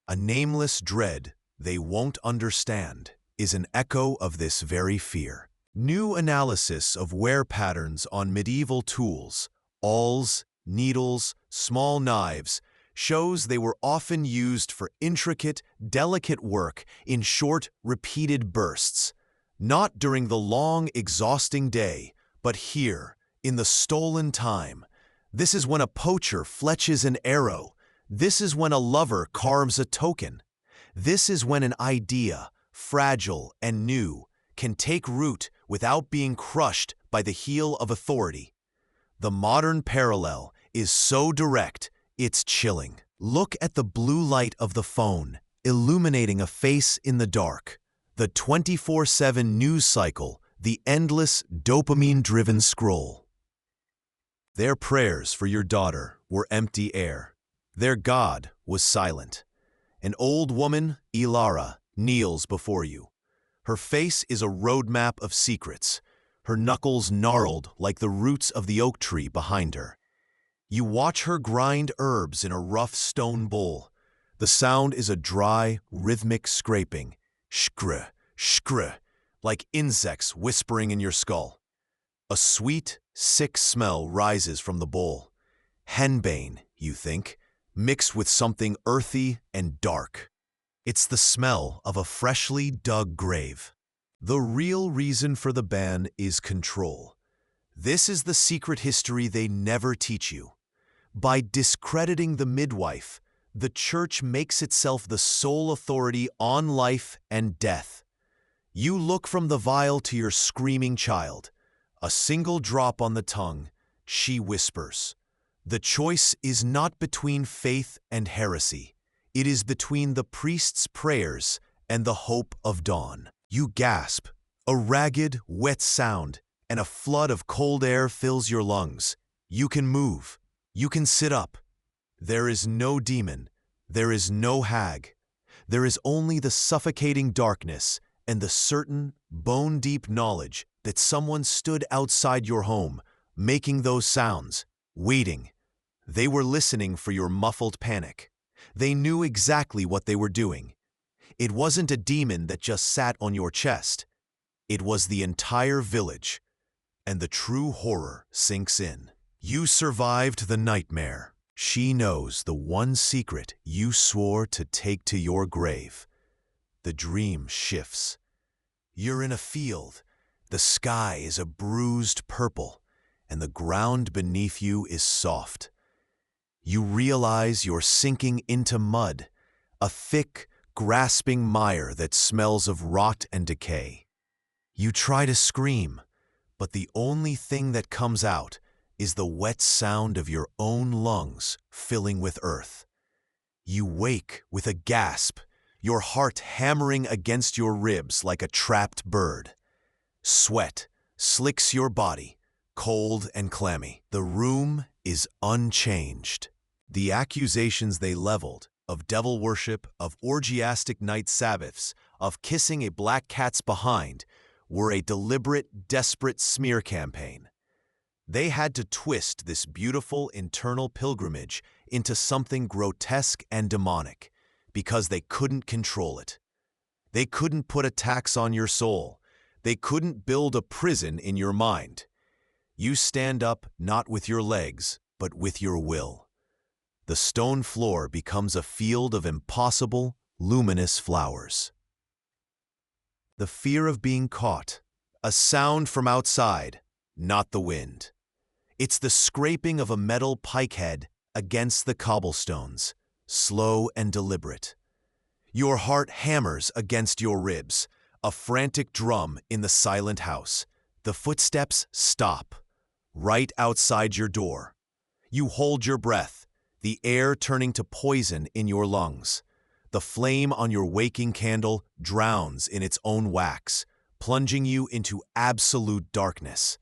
A nameless dread they won't understand is an echo of this very fear. New analysis of wear patterns on medieval tools, awls, needles, small knives, shows they were often used for intricate, delicate work in short, repeated bursts. Not during the long, exhausting day, but here, in the stolen time. This is when a poacher fletches an arrow. This is when a lover carves a token. This is when an idea, fragile and new, can take root without being crushed by the heel of authority. The modern parallel is so direct, it's chilling. Look at the blue light of the phone, illuminating a face in the dark. The 24/7 news cycle, the endless dopamine-driven scroll. Their prayers for your daughter were empty air. Their God was silent. An old woman, Ilara, kneels before you. Her face is a roadmap of secrets, her knuckles gnarled like the roots of the oak tree behind her. You watch her grind herbs in a rough stone bowl. The sound is a dry, rhythmic scraping. Shkr, shkr, like insects whispering in your skull. A sweet, sick smell rises from the bowl. Henbane, you think, mixed with something earthy and dark. It's the smell of a freshly dug grave. The real reason for the ban is control. This is the secret history they never teach you. By discrediting the midwife, the church makes itself the sole authority on life and death. You look from the vial to your screaming child. A single drop on the tongue, she whispers. The choice is not between faith and heresy. It is between the priest's prayers and the hope of dawn. You gasp. A ragged, wet sound, and a flood of cold air fills your lungs. You can move. You can sit up. There is no demon. There is no hag. There is only the suffocating darkness and the certain, bone-deep knowledge that someone stood outside your home, making those sounds, waiting. They were listening for your muffled panic. They knew exactly what they were doing. It wasn't a demon that just sat on your chest. It was the entire village, and the true horror sinks in. You survived the nightmare. She knows the one secret you swore to take to your grave. The dream shifts. You're in a field. The sky is a bruised purple, and the ground beneath you is soft. You realize you're sinking into mud, a thick, grasping mire that smells of rot and decay. You try to scream, but the only thing that comes out is the wet sound of your own lungs filling with earth. You wake with a gasp, your heart hammering against your ribs like a trapped bird. Sweat slicks your body, cold and clammy. The room is unchanged. The accusations they leveled, of devil worship, of orgiastic night Sabbaths, of kissing a black cat's behind, were a deliberate, desperate smear campaign. They had to twist this beautiful internal pilgrimage into something grotesque and demonic, because they couldn't control it. They couldn't put a tax on your soul. They couldn't build a prison in your mind. You stand up not with your legs, but with your will. The stone floor becomes a field of impossible, luminous flowers. The fear of being caught, a sound from outside, not the wind. It's the scraping of a metal pikehead against the cobblestones, slow and deliberate. Your heart hammers against your ribs, a frantic drum in the silent house. The footsteps stop, right outside your door. You hold your breath, the air turning to poison in your lungs. The flame on your waking candle drowns in its own wax, plunging you into absolute darkness.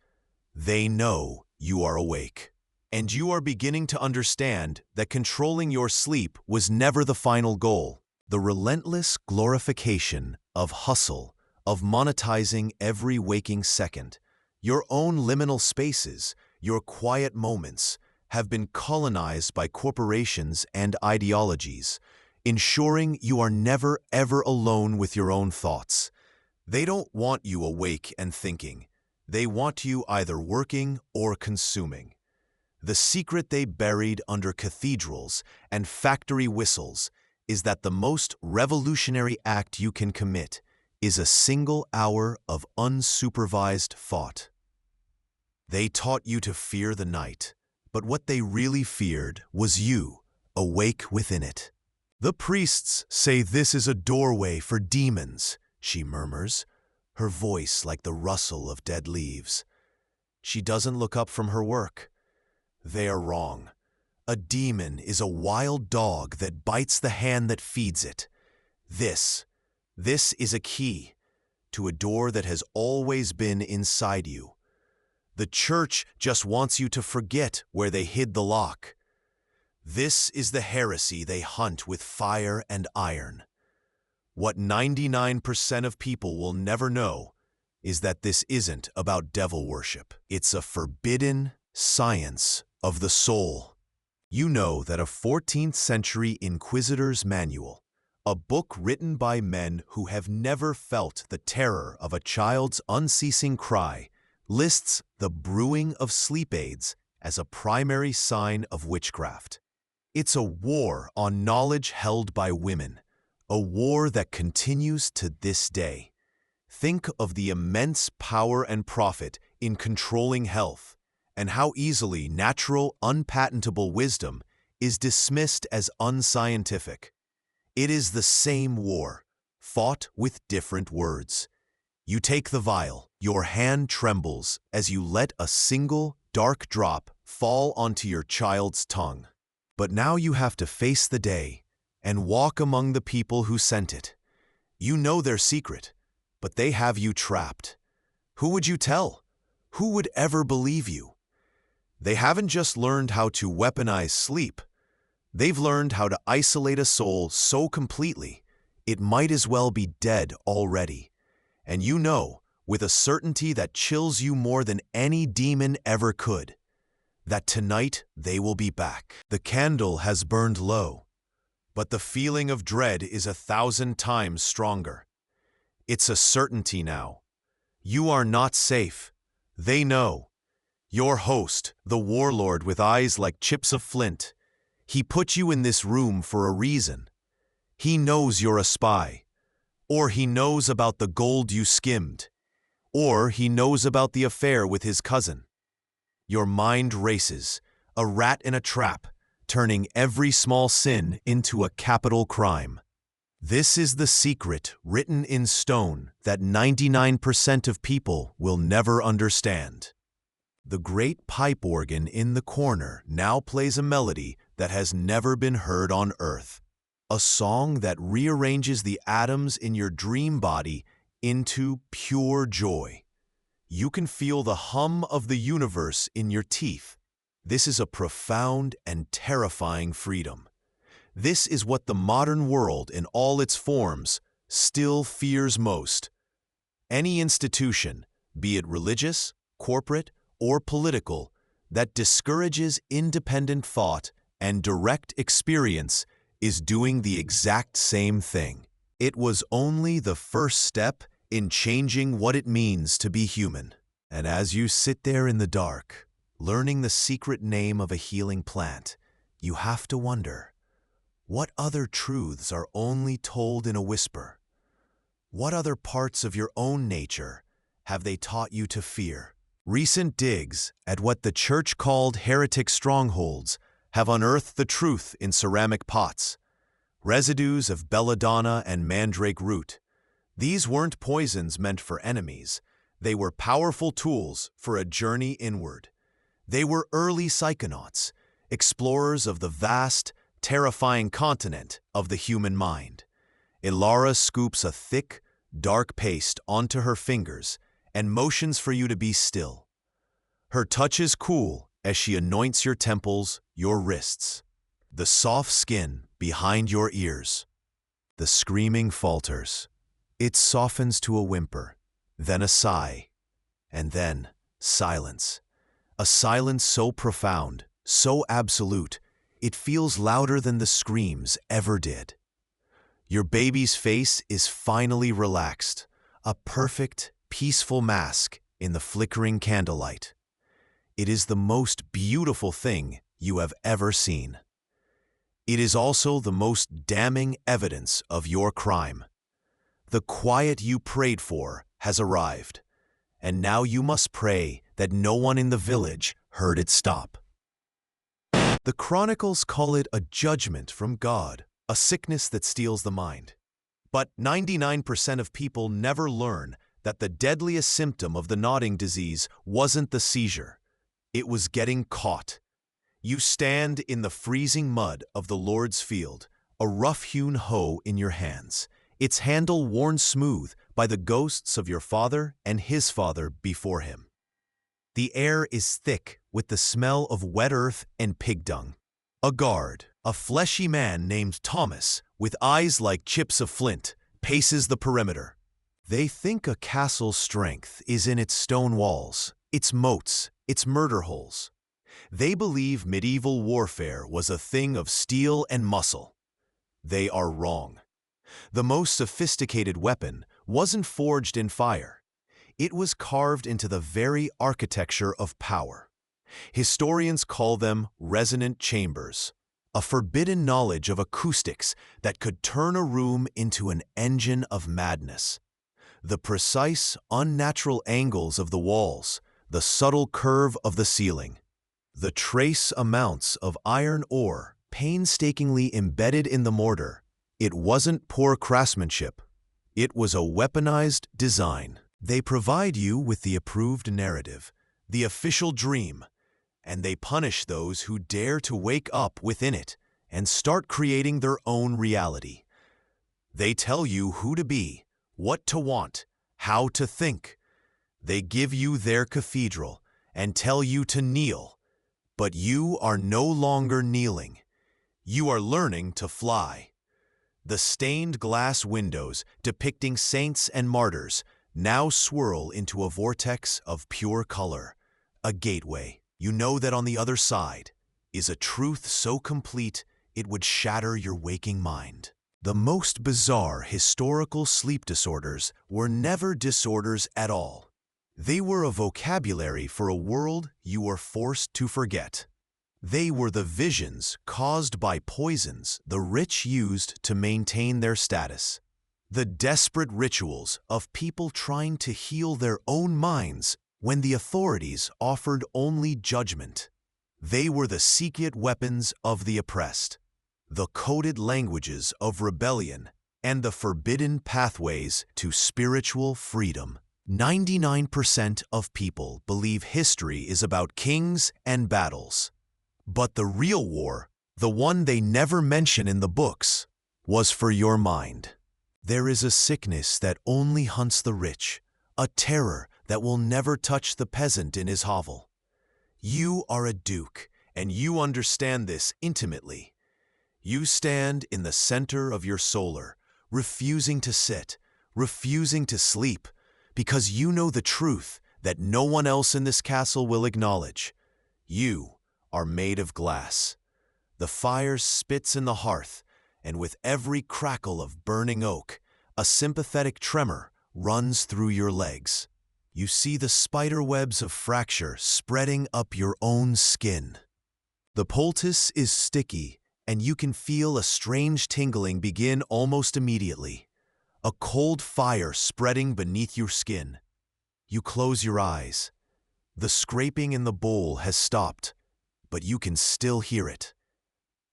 They know you are awake, and you are beginning to understand that controlling your sleep was never the final goal. The relentless glorification of hustle, of monetizing every waking second, your own liminal spaces, your quiet moments, have been colonized by corporations and ideologies, ensuring you are never ever alone with your own thoughts. They don't want you awake and thinking. They want you either working or consuming. The secret they buried under cathedrals and factory whistles is that the most revolutionary act you can commit is a single hour of unsupervised thought. They taught you to fear the night, but what they really feared was you, awake within it. The priests say this is a doorway for demons, she murmurs, her voice like the rustle of dead leaves. She doesn't look up from her work. They are wrong. A demon is a wild dog that bites the hand that feeds it. This is a key to a door that has always been inside you. The church just wants you to forget where they hid the lock. This is the heresy they hunt with fire and iron. What 99% of people will never know is that this isn't about devil worship. It's a forbidden science of the soul. You know that a 14th century inquisitor's manual, a book written by men who have never felt the terror of a child's unceasing cry, lists the brewing of sleep aids as a primary sign of witchcraft. It's a war on knowledge held by women, a war that continues to this day. Think of the immense power and profit in controlling health, and how easily natural, unpatentable wisdom is dismissed as unscientific. It is the same war, fought with different words. You take the vial, your hand trembles as you let a single dark drop fall onto your child's tongue. But now you have to face the day and walk among the people who sent it. You know their secret, but they have you trapped. Who would you tell? Who would ever believe you? They haven't just learned how to weaponize sleep. They've learned how to isolate a soul so completely, it might as well be dead already. And you know, with a certainty that chills you more than any demon ever could, that tonight they will be back. The candle has burned low, but the feeling of dread is 1,000 times stronger. It's a certainty now. You are not safe. They know. Your host, the warlord with eyes like chips of flint, he put you in this room for a reason. He knows you're a spy, or he knows about the gold you skimmed, or he knows about the affair with his cousin. Your mind races, a rat in a trap, turning every small sin into a capital crime. This is the secret written in stone that 99% of people will never understand. The great pipe organ in the corner now plays a melody that has never been heard on earth. A song that rearranges the atoms in your dream body into pure joy. You can feel the hum of the universe in your teeth. This is a profound and terrifying freedom. This is what the modern world in all its forms still fears most. Any institution, be it religious, corporate, or political, that discourages independent thought and direct experience is doing the exact same thing. It was only the first step in changing what it means to be human. And as you sit there in the dark, learning the secret name of a healing plant, you have to wonder, what other truths are only told in a whisper? What other parts of your own nature have they taught you to fear? Recent digs at what the church called heretic strongholds have unearthed the truth in ceramic pots, residues of belladonna and mandrake root. These weren't poisons meant for enemies. They were powerful tools for a journey inward. They were early psychonauts, explorers of the vast, terrifying continent of the human mind. Ilara scoops a thick, dark paste onto her fingers and motions for you to be still. Her touch is cool as she anoints your temples, your wrists, the soft skin behind your ears. The screaming falters. It softens to a whimper, then a sigh, and then silence. A silence so profound, so absolute, it feels louder than the screams ever did. Your baby's face is finally relaxed, a perfect, peaceful mask in the flickering candlelight. It is the most beautiful thing you have ever seen. It is also the most damning evidence of your crime. The quiet you prayed for has arrived, and now you must pray that no one in the village heard it stop. The chronicles call it a judgment from God, a sickness that steals the mind. But 99% of people never learn that the deadliest symptom of the nodding disease wasn't the seizure. It was getting caught. You stand in the freezing mud of the Lord's field, a rough-hewn hoe in your hands, its handle worn smooth by the ghosts of your father and his father before him. The air is thick with the smell of wet earth and pig dung. A guard, a fleshy man named Thomas, with eyes like chips of flint, paces the perimeter. They think a castle's strength is in its stone walls, its moats, its murder holes. They believe medieval warfare was a thing of steel and muscle. They are wrong. The most sophisticated weapon wasn't forged in fire. It was carved into the very architecture of power. Historians call them resonant chambers, a forbidden knowledge of acoustics that could turn a room into an engine of madness. The precise, unnatural angles of the walls, the subtle curve of the ceiling, the trace amounts of iron ore painstakingly embedded in the mortar. It wasn't poor craftsmanship. It was a weaponized design. They provide you with the approved narrative, the official dream, and they punish those who dare to wake up within it and start creating their own reality. They tell you who to be, what to want, how to think. They give you their cathedral and tell you to kneel, but you are no longer kneeling. You are learning to fly. The stained glass windows depicting saints and martyrs now swirl into a vortex of pure color, a gateway. You know that on the other side is a truth so complete it would shatter your waking mind. The most bizarre historical sleep disorders were never disorders at all. They were a vocabulary for a world you were forced to forget. They were the visions caused by poisons the rich used to maintain their status. The desperate rituals of people trying to heal their own minds when the authorities offered only judgment. They were the secret weapons of the oppressed, the coded languages of rebellion, and the forbidden pathways to spiritual freedom. 99% of people believe history is about kings and battles. But the real war, the one they never mention in the books, was for your mind. There is a sickness that only hunts the rich, a terror that will never touch the peasant in his hovel. You are a duke, and you understand this intimately. You stand in the center of your solar, refusing to sit, refusing to sleep, because you know the truth that no one else in this castle will acknowledge. You are made of glass. The fire spits in the hearth, and with every crackle of burning oak, a sympathetic tremor runs through your legs. You see the spider webs of fracture spreading up your own skin. The poultice is sticky, and you can feel a strange tingling begin almost immediately, a cold fire spreading beneath your skin. You close your eyes. The scraping in the bowl has stopped, but you can still hear it.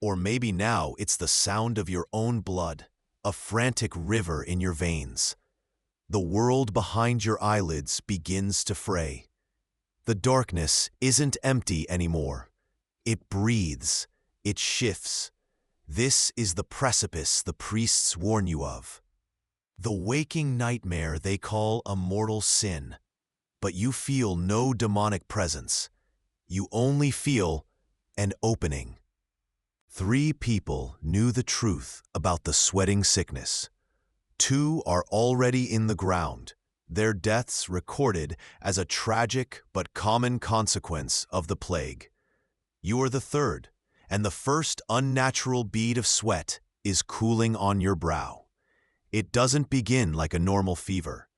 Or maybe now it's the sound of your own blood, a frantic river in your veins. The world behind your eyelids begins to fray. The darkness isn't empty anymore. It breathes. It shifts. This is the precipice the priests warn you of. The waking nightmare they call a mortal sin. But you feel no demonic presence. You only feel an opening. 3 people knew the truth about the sweating sickness. 2 are already in the ground, their deaths recorded as a tragic but common consequence of the plague. You are the 3rd, and the first unnatural bead of sweat is cooling on your brow. It doesn't begin like a normal fever.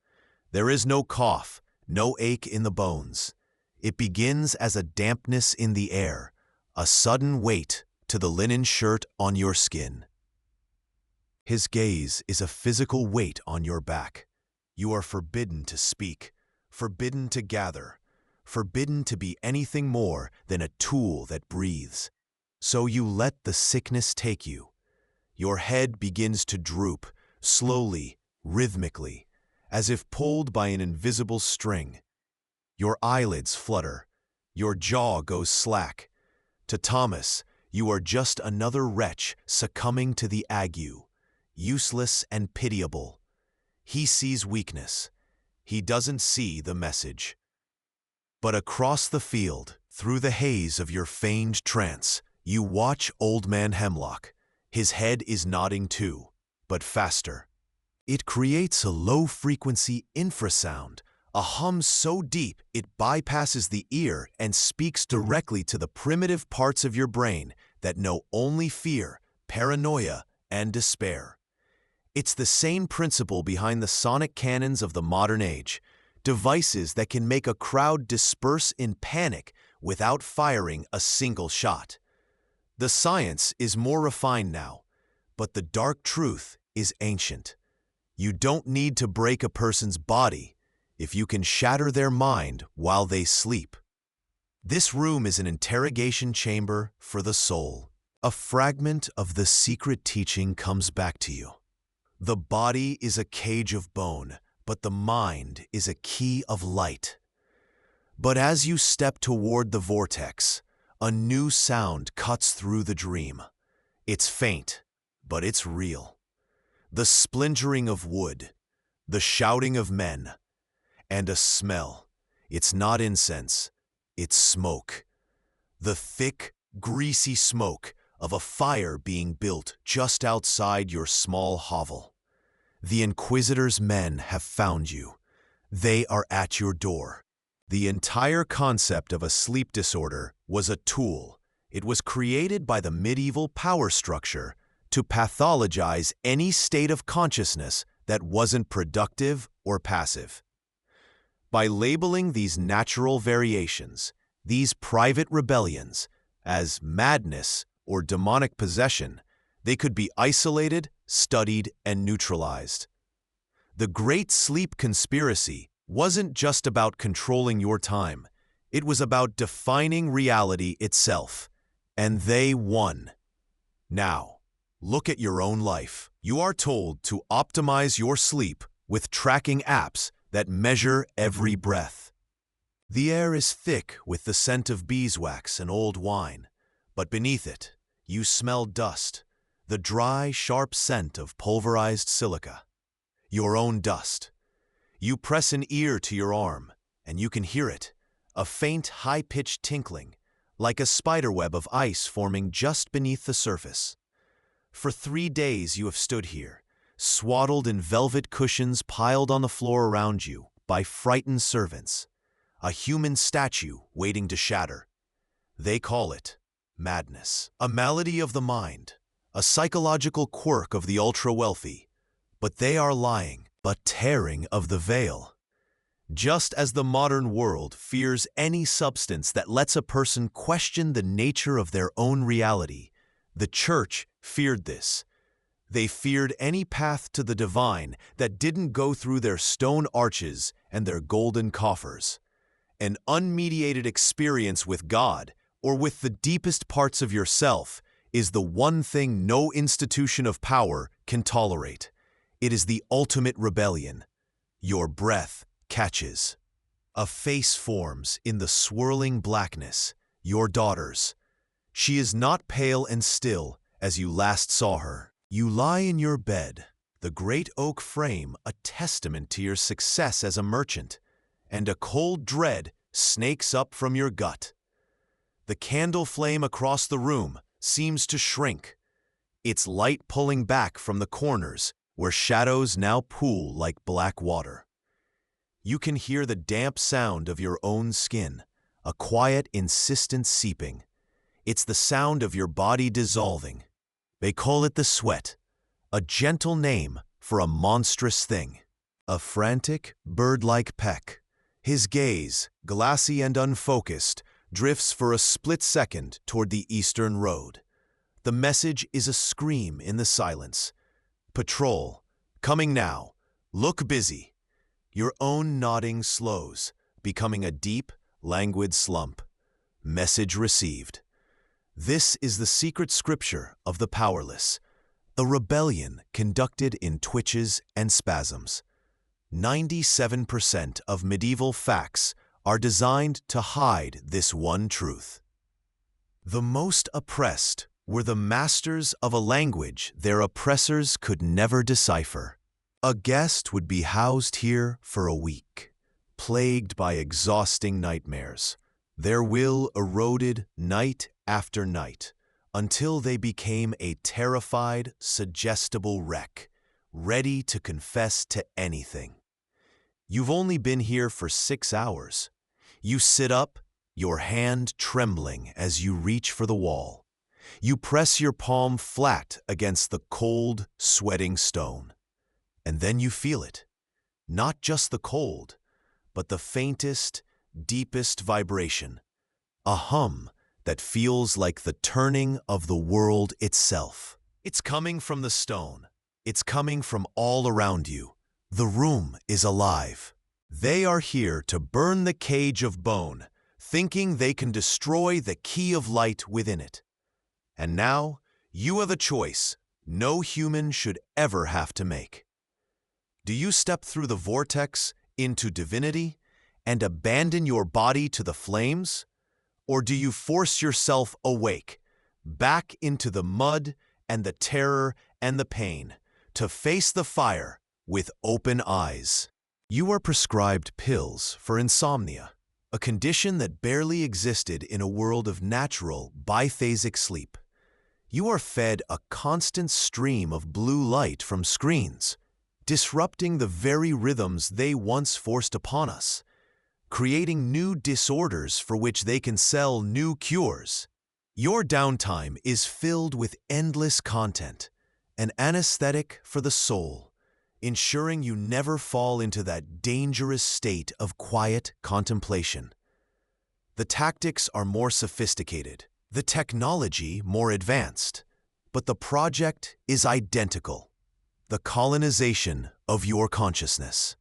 There is no cough, no ache in the bones. It begins as a dampness in the air, a sudden weight to the linen shirt on your skin. His gaze is a physical weight on your back. You are forbidden to speak, forbidden to gather, forbidden to be anything more than a tool that breathes. So you let the sickness take you. Your head begins to droop, slowly, rhythmically, as if pulled by an invisible string. Your eyelids flutter. Your jaw goes slack. To Thomas, you are just another wretch succumbing to the ague, useless and pitiable. He sees weakness. He doesn't see the message. But across the field, through the haze of your feigned trance, you watch Old Man Hemlock. His head is nodding too, but faster. It creates a low-frequency infrasound, a hum so deep it bypasses the ear and speaks directly to the primitive parts of your brain that know only fear, paranoia, and despair. It's the same principle behind the sonic cannons of the modern age, devices that can make a crowd disperse in panic without firing a single shot. The science is more refined now, but the dark truth is ancient. You don't need to break a person's body if you can shatter their mind while they sleep. This room is an interrogation chamber for the soul. A fragment of the secret teaching comes back to you. The body is a cage of bone, but the mind is a key of light. But as you step toward the vortex, a new sound cuts through the dream. It's faint, but it's real. The splintering of wood, the shouting of men, and a smell. It's not incense, it's smoke. The thick, greasy smoke of a fire being built just outside your small hovel. The Inquisitor's men have found you. They are at your door. The entire concept of a sleep disorder was a tool. It was created by the medieval power structure to pathologize any state of consciousness that wasn't productive or passive. By labeling these natural variations, these private rebellions, as madness or demonic possession, they could be isolated, studied, and neutralized. The Great Sleep Conspiracy wasn't just about controlling your time. It was about defining reality itself. And they won. Now, look at your own life. You are told to optimize your sleep with tracking apps that measure every breath. The air is thick with the scent of beeswax and old wine, but beneath it, you smell dust, the dry, sharp scent of pulverized silica. Your own dust. You press an ear to your arm, and you can hear it, a faint, high-pitched tinkling, like a spiderweb of ice forming just beneath the surface. For 3 days you have stood here, swaddled in velvet cushions piled on the floor around you by frightened servants, a human statue waiting to shatter. They call it madness, a malady of the mind, a psychological quirk of the ultra-wealthy. But they are lying, but tearing of the veil. Just as the modern world fears any substance that lets a person question the nature of their own reality, the Church feared this. They feared any path to the divine that didn't go through their stone arches and their golden coffers. An unmediated experience with God, or with the deepest parts of yourself, is the one thing no institution of power can tolerate. It is the ultimate rebellion. Your breath catches. A face forms in the swirling blackness, your daughter's. She is not pale and still as you last saw her. You lie in your bed, the great oak frame a testament to your success as a merchant, and a cold dread snakes up from your gut. The candle flame across the room seems to shrink, its light pulling back from the corners where shadows now pool like black water. You can hear the damp sound of your own skin, a quiet, insistent seeping. It's the sound of your body dissolving. They call it the sweat, a gentle name for a monstrous thing. A frantic, bird-like peck. His gaze, glassy and unfocused, drifts for a split second toward the eastern road. The message is a scream in the silence. Patrol, coming now. Look busy. Your own nodding slows, becoming a deep, languid slump. Message received. This is the secret scripture of the powerless, a rebellion conducted in twitches and spasms. 97% of medieval facts are designed to hide this one truth. The most oppressed were the masters of a language their oppressors could never decipher. A guest would be housed here for a week, plagued by exhausting nightmares, their will eroded night after night, until they became a terrified, suggestible wreck, ready to confess to anything. You've only been here for 6 hours. You sit up, your hand trembling as you reach for the wall. You press your palm flat against the cold, sweating stone. And then you feel it. Not just the cold, but the faintest, deepest vibration. A hum that feels like the turning of the world itself. It's coming from the stone. It's coming from all around you. The room is alive. They are here to burn the cage of bone, thinking they can destroy the key of light within it. And now, you have a choice no human should ever have to make. Do you step through the vortex into divinity and abandon your body to the flames? Or do you force yourself awake, back into the mud and the terror and the pain, to face the fire with open eyes? You are prescribed pills for insomnia, a condition that barely existed in a world of natural, biphasic sleep. You are fed a constant stream of blue light from screens, disrupting the very rhythms they once forced upon us, creating new disorders for which they can sell new cures. Your downtime is filled with endless content, an anesthetic for the soul, ensuring you never fall into that dangerous state of quiet contemplation. The tactics are more sophisticated, the technology more advanced, but the project is identical: the colonization of your consciousness.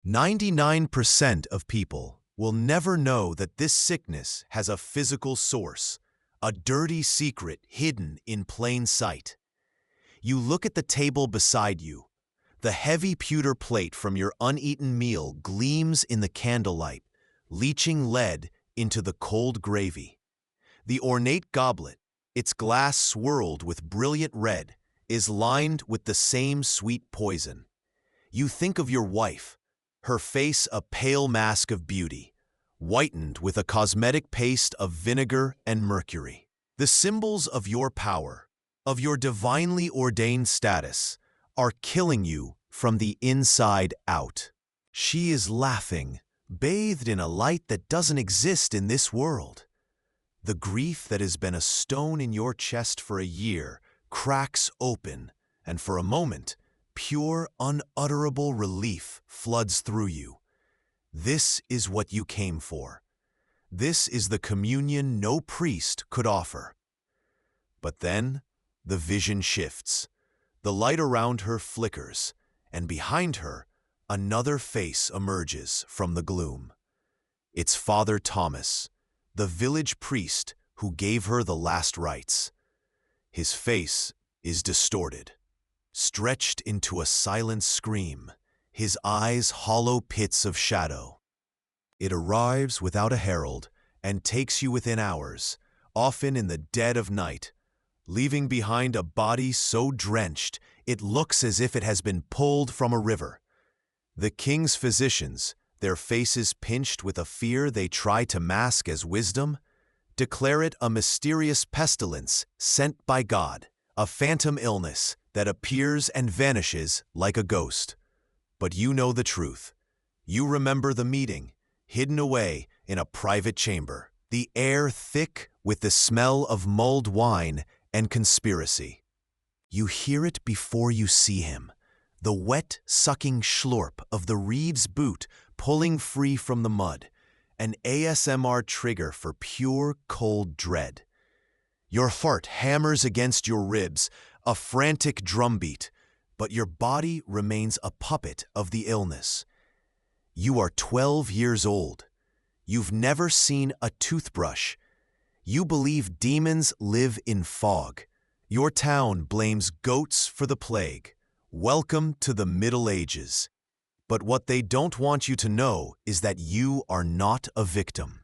99% of people will never know that this sickness has a physical source, a dirty secret hidden in plain sight. You look at the table beside you. The heavy pewter plate from your uneaten meal gleams in the candlelight, leaching lead into the cold gravy. The ornate goblet, its glass swirled with brilliant red, is lined with the same sweet poison. You think of your wife, her face a pale mask of beauty, whitened with a cosmetic paste of vinegar and mercury. The symbols of your power, of your divinely ordained status, are killing you from the inside out. She is laughing, bathed in a light that doesn't exist in this world. The grief that has been a stone in your chest for a year cracks open, and for a moment, pure, unutterable relief floods through you. This is what you came for. This is the communion no priest could offer. But then, the vision shifts. The light around her flickers, and behind her, another face emerges from the gloom. It's Father Thomas, the village priest who gave her the last rites. His face is distorted, stretched into a silent scream, his eyes hollow pits of shadow. It arrives without a herald and takes you within hours, often in the dead of night, leaving behind a body so drenched it looks as if it has been pulled from a river. The king's physicians, their faces pinched with a fear they try to mask as wisdom, declare it a mysterious pestilence sent by God, a phantom illness that appears and vanishes like a ghost. But you know the truth. You remember the meeting, hidden away in a private chamber, the air thick with the smell of mulled wine and conspiracy. You hear it before you see him, the wet, sucking schlurp of the reeve's boot pulling free from the mud, an ASMR trigger for pure, cold dread. Your heart hammers against your ribs, a frantic drumbeat, but your body remains a puppet of the illness. You are 12 years old. You've never seen a toothbrush. You believe demons live in fog. Your town blames goats for the plague. Welcome to the Middle Ages. But what they don't want you to know is that you are not a victim.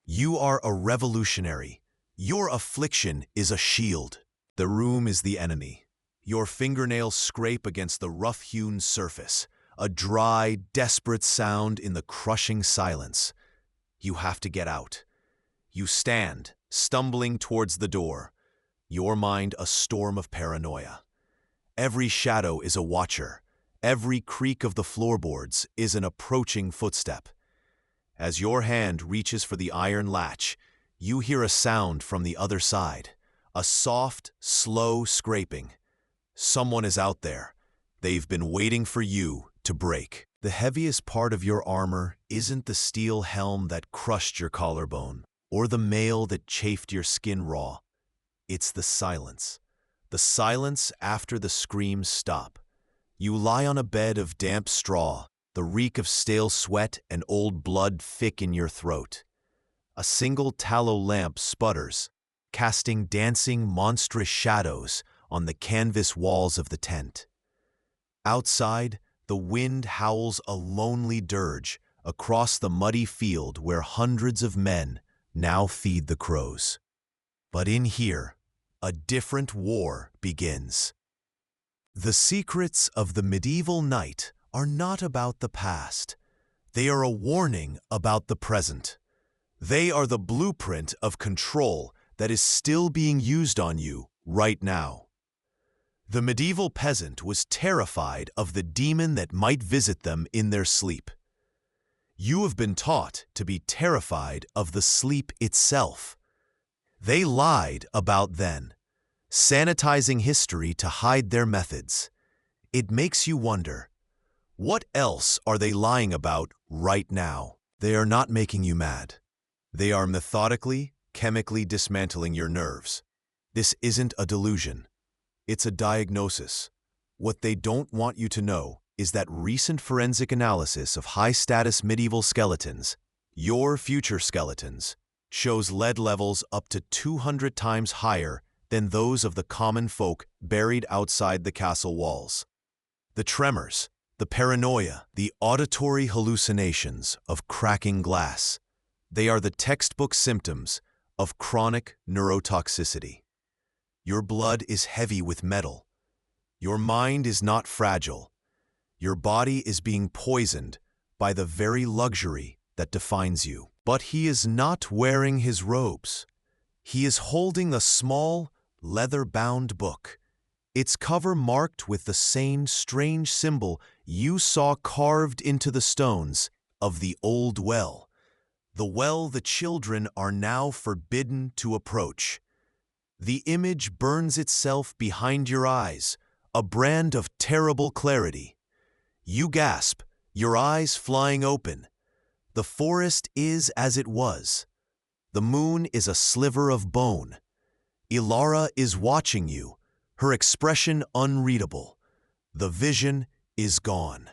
You are a revolutionary. Your affliction is a shield. The room is the enemy. Your fingernails scrape against the rough-hewn surface, a dry, desperate sound in the crushing silence. You have to get out. You stand, stumbling towards the door, your mind a storm of paranoia. Every shadow is a watcher. Every creak of the floorboards is an approaching footstep. As your hand reaches for the iron latch, you hear a sound from the other side, a soft, slow scraping. Someone is out there. They've been waiting for you to break. The heaviest part of your armor isn't the steel helm that crushed your collarbone, or the mail that chafed your skin raw. It's the silence. The silence after the screams stop. You lie on a bed of damp straw, the reek of stale sweat and old blood thick in your throat. A single tallow lamp sputters, casting dancing, monstrous shadows on the canvas walls of the tent. Outside, the wind howls a lonely dirge across the muddy field where hundreds of men, now feed the crows. But in here, a different war begins. The secrets of the medieval night are not about the past. They are a warning about the present. They are the blueprint of control that is still being used on you right now. The medieval peasant was terrified of the demon that might visit them in their sleep. You have been taught to be terrified of the sleep itself. They lied about then, sanitizing history to hide their methods. It makes you wonder, what else are they lying about right now? They are not making you mad. They are methodically, chemically dismantling your nerves. This isn't a delusion. It's a diagnosis. What they don't want you to know is that recent forensic analysis of high-status medieval skeletons, your future skeletons, shows lead levels up to 200 times higher than those of the common folk buried outside the castle walls. The tremors, the paranoia, the auditory hallucinations of cracking glass, they are the textbook symptoms of chronic neurotoxicity. Your blood is heavy with metal. Your mind is not fragile. Your body is being poisoned by the very luxury that defines you. But he is not wearing his robes. He is holding a small, leather-bound book, its cover marked with the same strange symbol you saw carved into the stones of the old well, the well the children are now forbidden to approach. The image burns itself behind your eyes, a brand of terrible clarity. You gasp, your eyes flying open. The forest is as it was. The moon is a sliver of bone. Ilara is watching you, her expression unreadable. The vision is gone.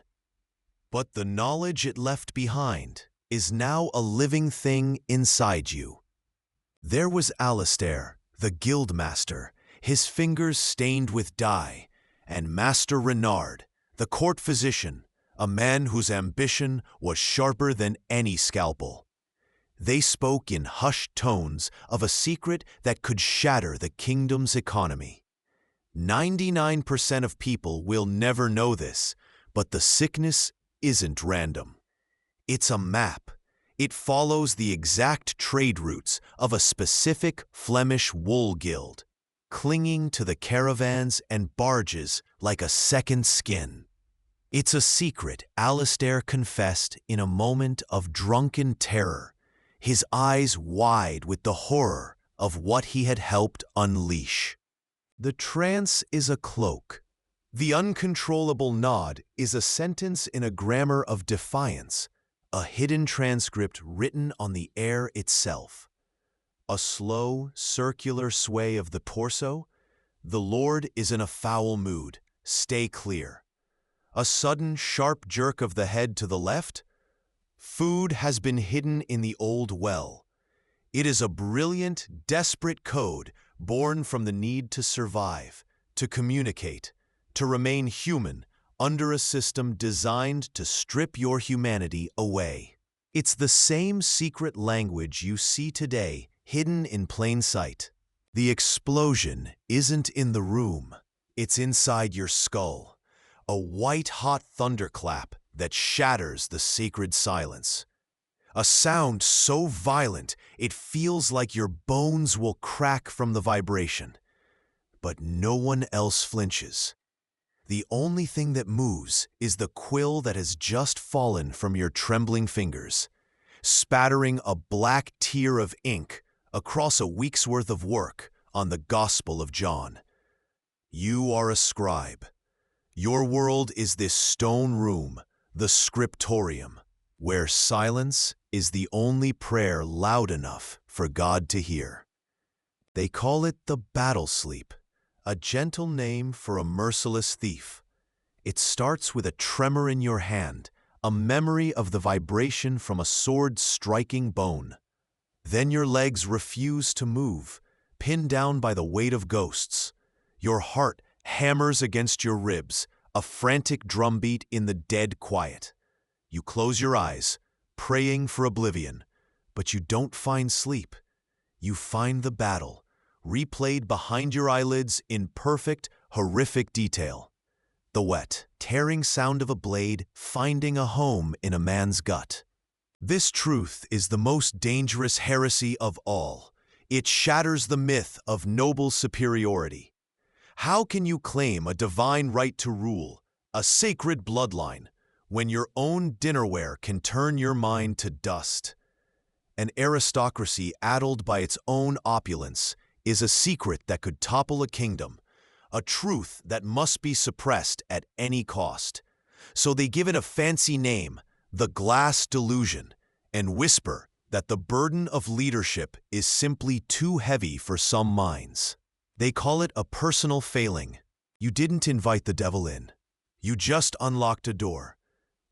But the knowledge it left behind is now a living thing inside you. There was Alistair, the guildmaster, his fingers stained with dye, and Master Renard, the court physician, a man whose ambition was sharper than any scalpel. They spoke in hushed tones of a secret that could shatter the kingdom's economy. 99% of people will never know this, but the sickness isn't random. It's a map. It follows the exact trade routes of a specific Flemish wool guild, clinging to the caravans and barges like a second skin. It's a secret Alistair confessed in a moment of drunken terror, his eyes wide with the horror of what he had helped unleash. The trance is a cloak. The uncontrollable nod is a sentence in a grammar of defiance, a hidden transcript written on the air itself. A slow, circular sway of the torso. The Lord is in a foul mood. Stay clear. A sudden, sharp jerk of the head to the left. Food has been hidden in the old well. It is a brilliant, desperate code born from the need to survive, to communicate, to remain human under a system designed to strip your humanity away. It's the same secret language you see today, hidden in plain sight. The explosion isn't in the room. It's inside your skull. A white-hot thunderclap that shatters the sacred silence. A sound so violent it feels like your bones will crack from the vibration. But no one else flinches. The only thing that moves is the quill that has just fallen from your trembling fingers, spattering a black tear of ink across a week's worth of work on the Gospel of John. You are a scribe. Your world is this stone room, the scriptorium, where silence is the only prayer loud enough for God to hear. They call it the battle sleep, a gentle name for a merciless thief. It starts with a tremor in your hand, a memory of the vibration from a sword striking bone. Then your legs refuse to move, pinned down by the weight of ghosts. Your heart hammers against your ribs, a frantic drumbeat in the dead quiet. You close your eyes, praying for oblivion, But you don't find sleep. You find the battle, replayed behind your eyelids in perfect, horrific detail. The wet, tearing sound of a blade finding a home in a man's gut. This truth is the most dangerous heresy of all. It shatters the myth of noble superiority. How can you claim a divine right to rule, a sacred bloodline, when your own dinnerware can turn your mind to dust? An aristocracy addled by its own opulence is a secret that could topple a kingdom, a truth that must be suppressed at any cost. So they give it a fancy name, the glass delusion, and whisper that the burden of leadership is simply too heavy for some minds. They call it a personal failing. You didn't invite the devil in. You just unlocked a door,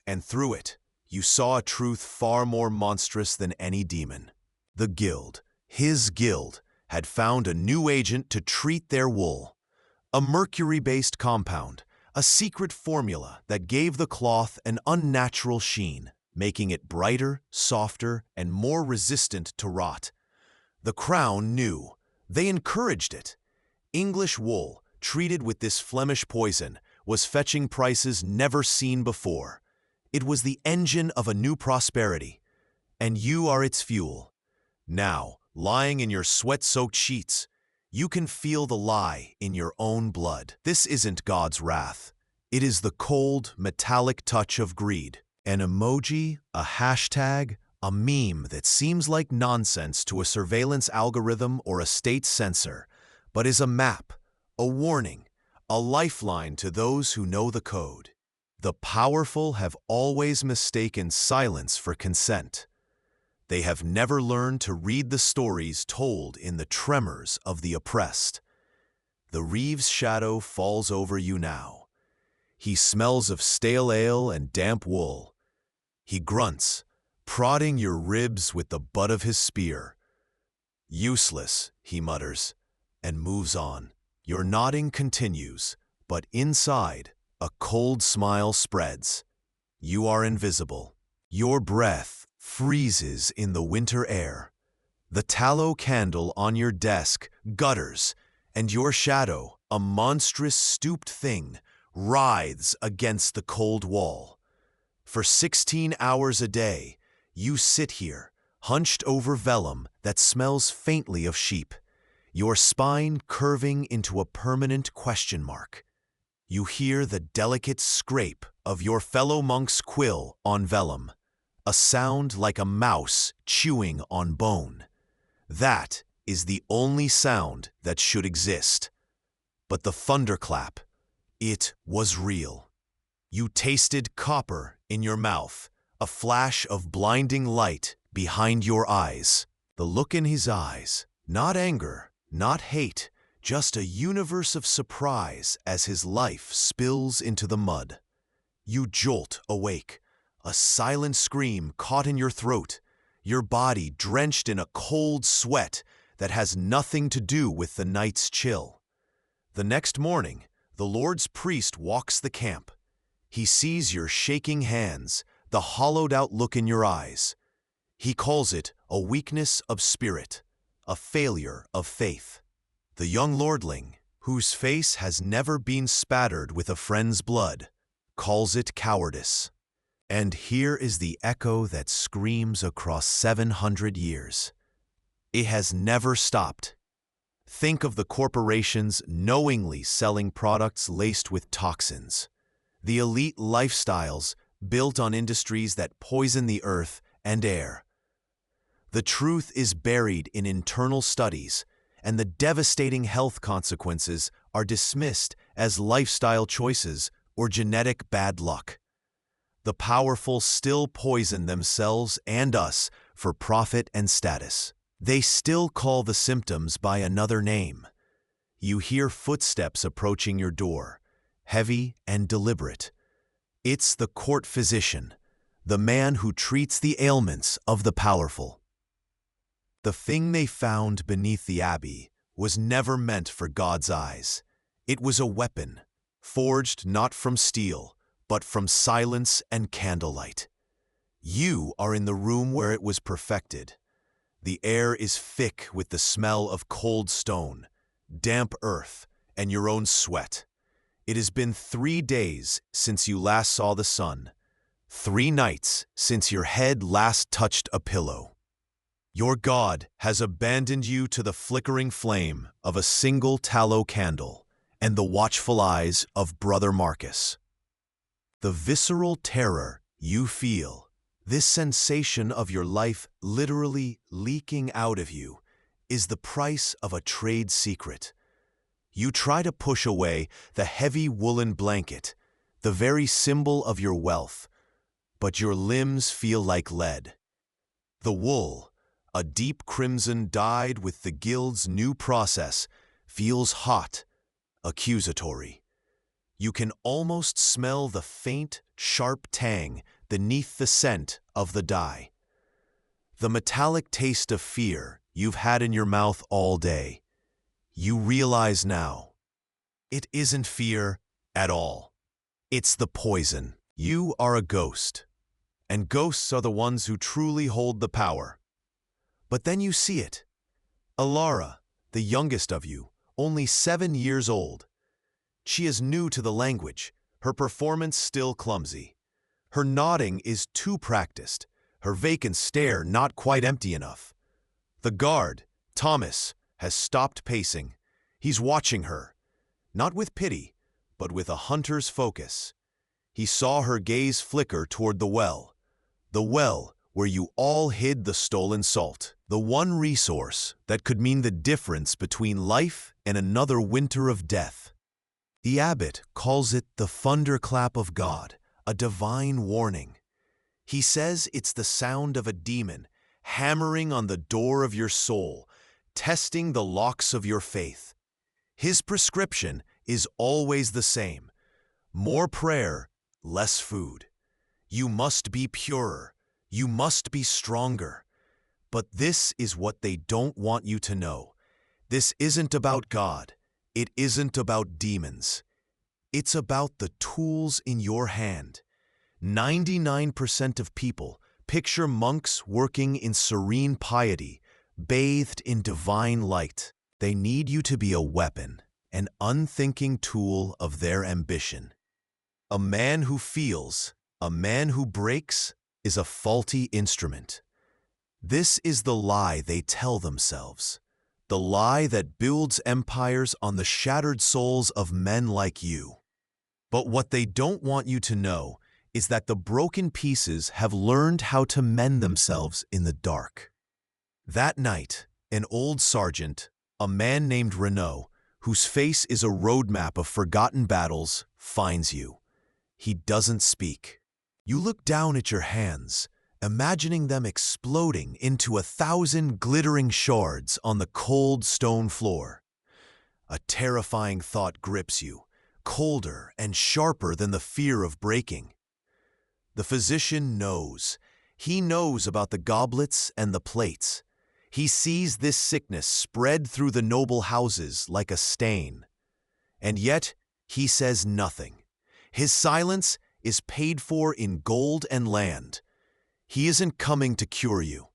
and through it, you saw a truth far more monstrous than any demon. The guild, his guild, had found a new agent to treat their wool. A mercury-based compound, a secret formula that gave the cloth an unnatural sheen, making it brighter, softer, and more resistant to rot. The crown knew. They encouraged it. English wool, treated with this Flemish poison, was fetching prices never seen before. It was the engine of a new prosperity, and you are its fuel. Now, lying in your sweat-soaked sheets, you can feel the lie in your own blood. This isn't God's wrath. It is the cold, metallic touch of greed. An emoji, a hashtag, a meme that seems like nonsense to a surveillance algorithm or a state censor, but is a map, a warning, a lifeline to those who know the code. The powerful have always mistaken silence for consent. They have never learned to read the stories told in the tremors of the oppressed. The Reeves shadow falls over you now. He smells of stale ale and damp wool. He grunts, prodding your ribs with the butt of his spear. Useless, he mutters, and moves on. Your nodding continues, but inside, a cold smile spreads. You are invisible. Your breath freezes in the winter air. The tallow candle on your desk gutters, and your shadow, a monstrous stooped thing, writhes against the cold wall. For 16 hours a day, you sit here, hunched over vellum that smells faintly of sheep, your spine curving into a permanent question mark. You hear the delicate scrape of your fellow monk's quill on vellum, a sound like a mouse chewing on bone. That is the only sound that should exist. But the thunderclap, it was real. You tasted copper in your mouth, a flash of blinding light behind your eyes. The look in his eyes, not anger, not hate, just a universe of surprise as his life spills into the mud. You jolt awake, a silent scream caught in your throat, your body drenched in a cold sweat that has nothing to do with the night's chill. The next morning, the Lord's priest walks the camp. He sees your shaking hands, the hollowed-out look in your eyes. He calls it a weakness of spirit, a failure of faith. The young lordling, whose face has never been spattered with a friend's blood, calls it cowardice. And here is the echo that screams across 700 years. It has never stopped. Think of the corporations knowingly selling products laced with toxins. The elite lifestyles built on industries that poison the earth and air. The truth is buried in internal studies, and the devastating health consequences are dismissed as lifestyle choices or genetic bad luck. The powerful still poison themselves and us for profit and status. They still call the symptoms by another name. You hear footsteps approaching your door, heavy and deliberate. It's the court physician, the man who treats the ailments of the powerful. The thing they found beneath the abbey was never meant for God's eyes. It was a weapon, forged not from steel, but from silence and candlelight. You are in the room where it was perfected, The air is thick with the smell of cold stone, damp earth, and your own sweat. It has been 3 days since you last saw the sun, 3 nights since your head last touched a pillow. Your God has abandoned you to the flickering flame of a single tallow candle and the watchful eyes of Brother Marcus. The visceral terror you feel, this sensation of your life literally leaking out of you, is the price of a trade secret. You try to push away the heavy woolen blanket, the very symbol of your wealth, but your limbs feel like lead. The wool, a deep crimson dyed with the guild's new process, feels hot, accusatory. You can almost smell the faint, sharp tang beneath the scent of the dye. The metallic taste of fear you've had in your mouth all day. You realize now, it isn't fear at all. It's the poison. You are a ghost, and ghosts are the ones who truly hold the power. But then you see it. Alara, the youngest of you, only 7 years old. She is new to the language, her performance still clumsy. Her nodding is too practiced, her vacant stare not quite empty enough. The guard, Thomas, has stopped pacing. He's watching her, not with pity, but with a hunter's focus. He saw her gaze flicker toward the well where you all hid the stolen salt, the one resource that could mean the difference between life and another winter of death. The abbot calls it the thunderclap of God, a divine warning. He says it's the sound of a demon hammering on the door of your soul, testing the locks of your faith. His prescription is always the same: more prayer, less food. You must be purer. You must be stronger. But this is what they don't want you to know. This isn't about God. It isn't about demons. It's about the tools in your hand. 99% of people picture monks working in serene piety, bathed in divine light. They need you to be a weapon, an unthinking tool of their ambition. A man who feels, a man who breaks, is a faulty instrument. This is the lie they tell themselves, the lie that builds empires on the shattered souls of men like you. But what they don't want you to know is that the broken pieces have learned how to mend themselves in the dark. That night, an old sergeant, a man named Renaud, whose face is a roadmap of forgotten battles, finds you. He doesn't speak. You look down at your hands, imagining them exploding into 1,000 glittering shards on the cold stone floor. A terrifying thought grips you, colder and sharper than the fear of breaking. The physician knows. He knows about the goblets and the plates. He sees this sickness spread through the noble houses like a stain. And yet, he says nothing. His silence is paid for in gold and land. He isn't coming to cure you.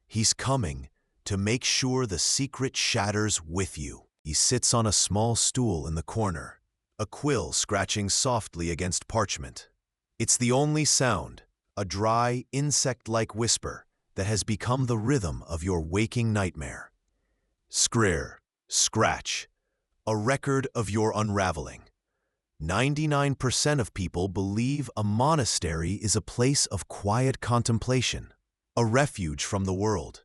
He's coming to make sure the secret shatters with you. He sits on a small stool in the corner, a quill scratching softly against parchment. It's the only sound, a dry, insect-like whisper that has become the rhythm of your waking nightmare. Scrrr, scratch, a record of your unraveling. 99% of people believe a monastery is a place of quiet contemplation, a refuge from the world.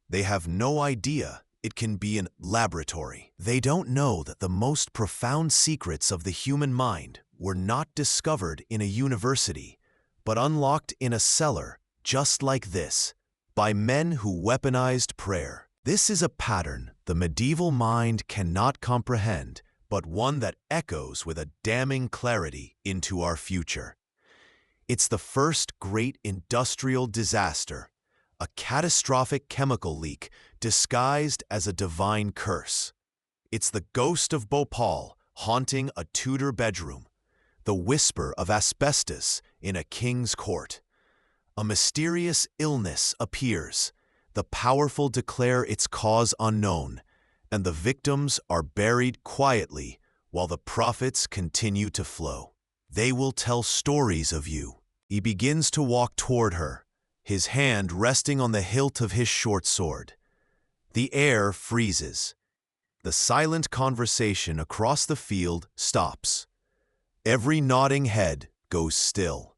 They have no idea it can be a laboratory. They don't know that the most profound secrets of the human mind were not discovered in a university, but unlocked in a cellar just like this, by men who weaponized prayer. This is a pattern the medieval mind cannot comprehend, but one that echoes with a damning clarity into our future. It's the first great industrial disaster, a catastrophic chemical leak disguised as a divine curse. It's the ghost of Bhopal haunting a Tudor bedroom, the whisper of asbestos in a king's court. A mysterious illness appears, The powerful declare its cause unknown, and the victims are buried quietly while the profits continue to flow. They will tell stories of you. He begins to walk toward her, his hand resting on the hilt of his short sword. The air freezes. The silent conversation across the field stops. Every nodding head goes still.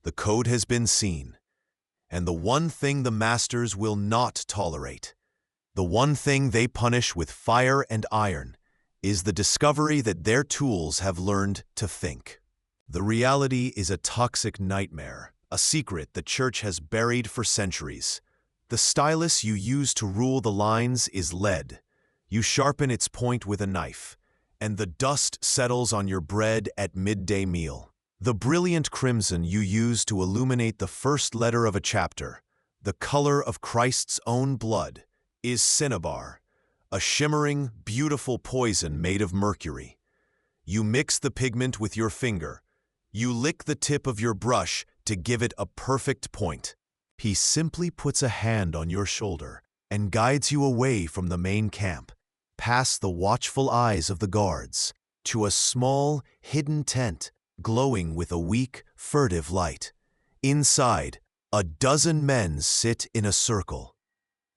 The code has been seen. And the one thing the masters will not tolerate, the one thing they punish with fire and iron, is the discovery that their tools have learned to think. The reality is a toxic nightmare, a secret the church has buried for centuries. The stylus you use to rule the lines is lead. You sharpen its point with a knife, and the dust settles on your bread at midday meal. The brilliant crimson you use to illuminate the first letter of a chapter, the color of Christ's own blood, is cinnabar, a shimmering, beautiful poison made of mercury. You mix the pigment with your finger. You lick the tip of your brush to give it a perfect point. He simply puts a hand on your shoulder and guides you away from the main camp, past the watchful eyes of the guards, to a small, hidden tent glowing with a weak, furtive light. Inside, a dozen men sit in a circle.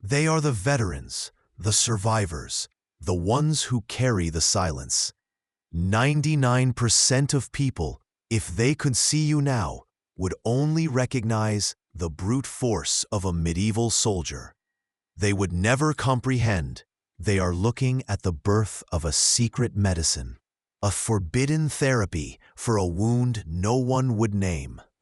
They are the veterans, the survivors, the ones who carry the silence. 99% of people, if they could see you now, would only recognize the brute force of a medieval soldier. They would never comprehend they are looking at the birth of a secret medicine, a forbidden therapy for a wound no one would name.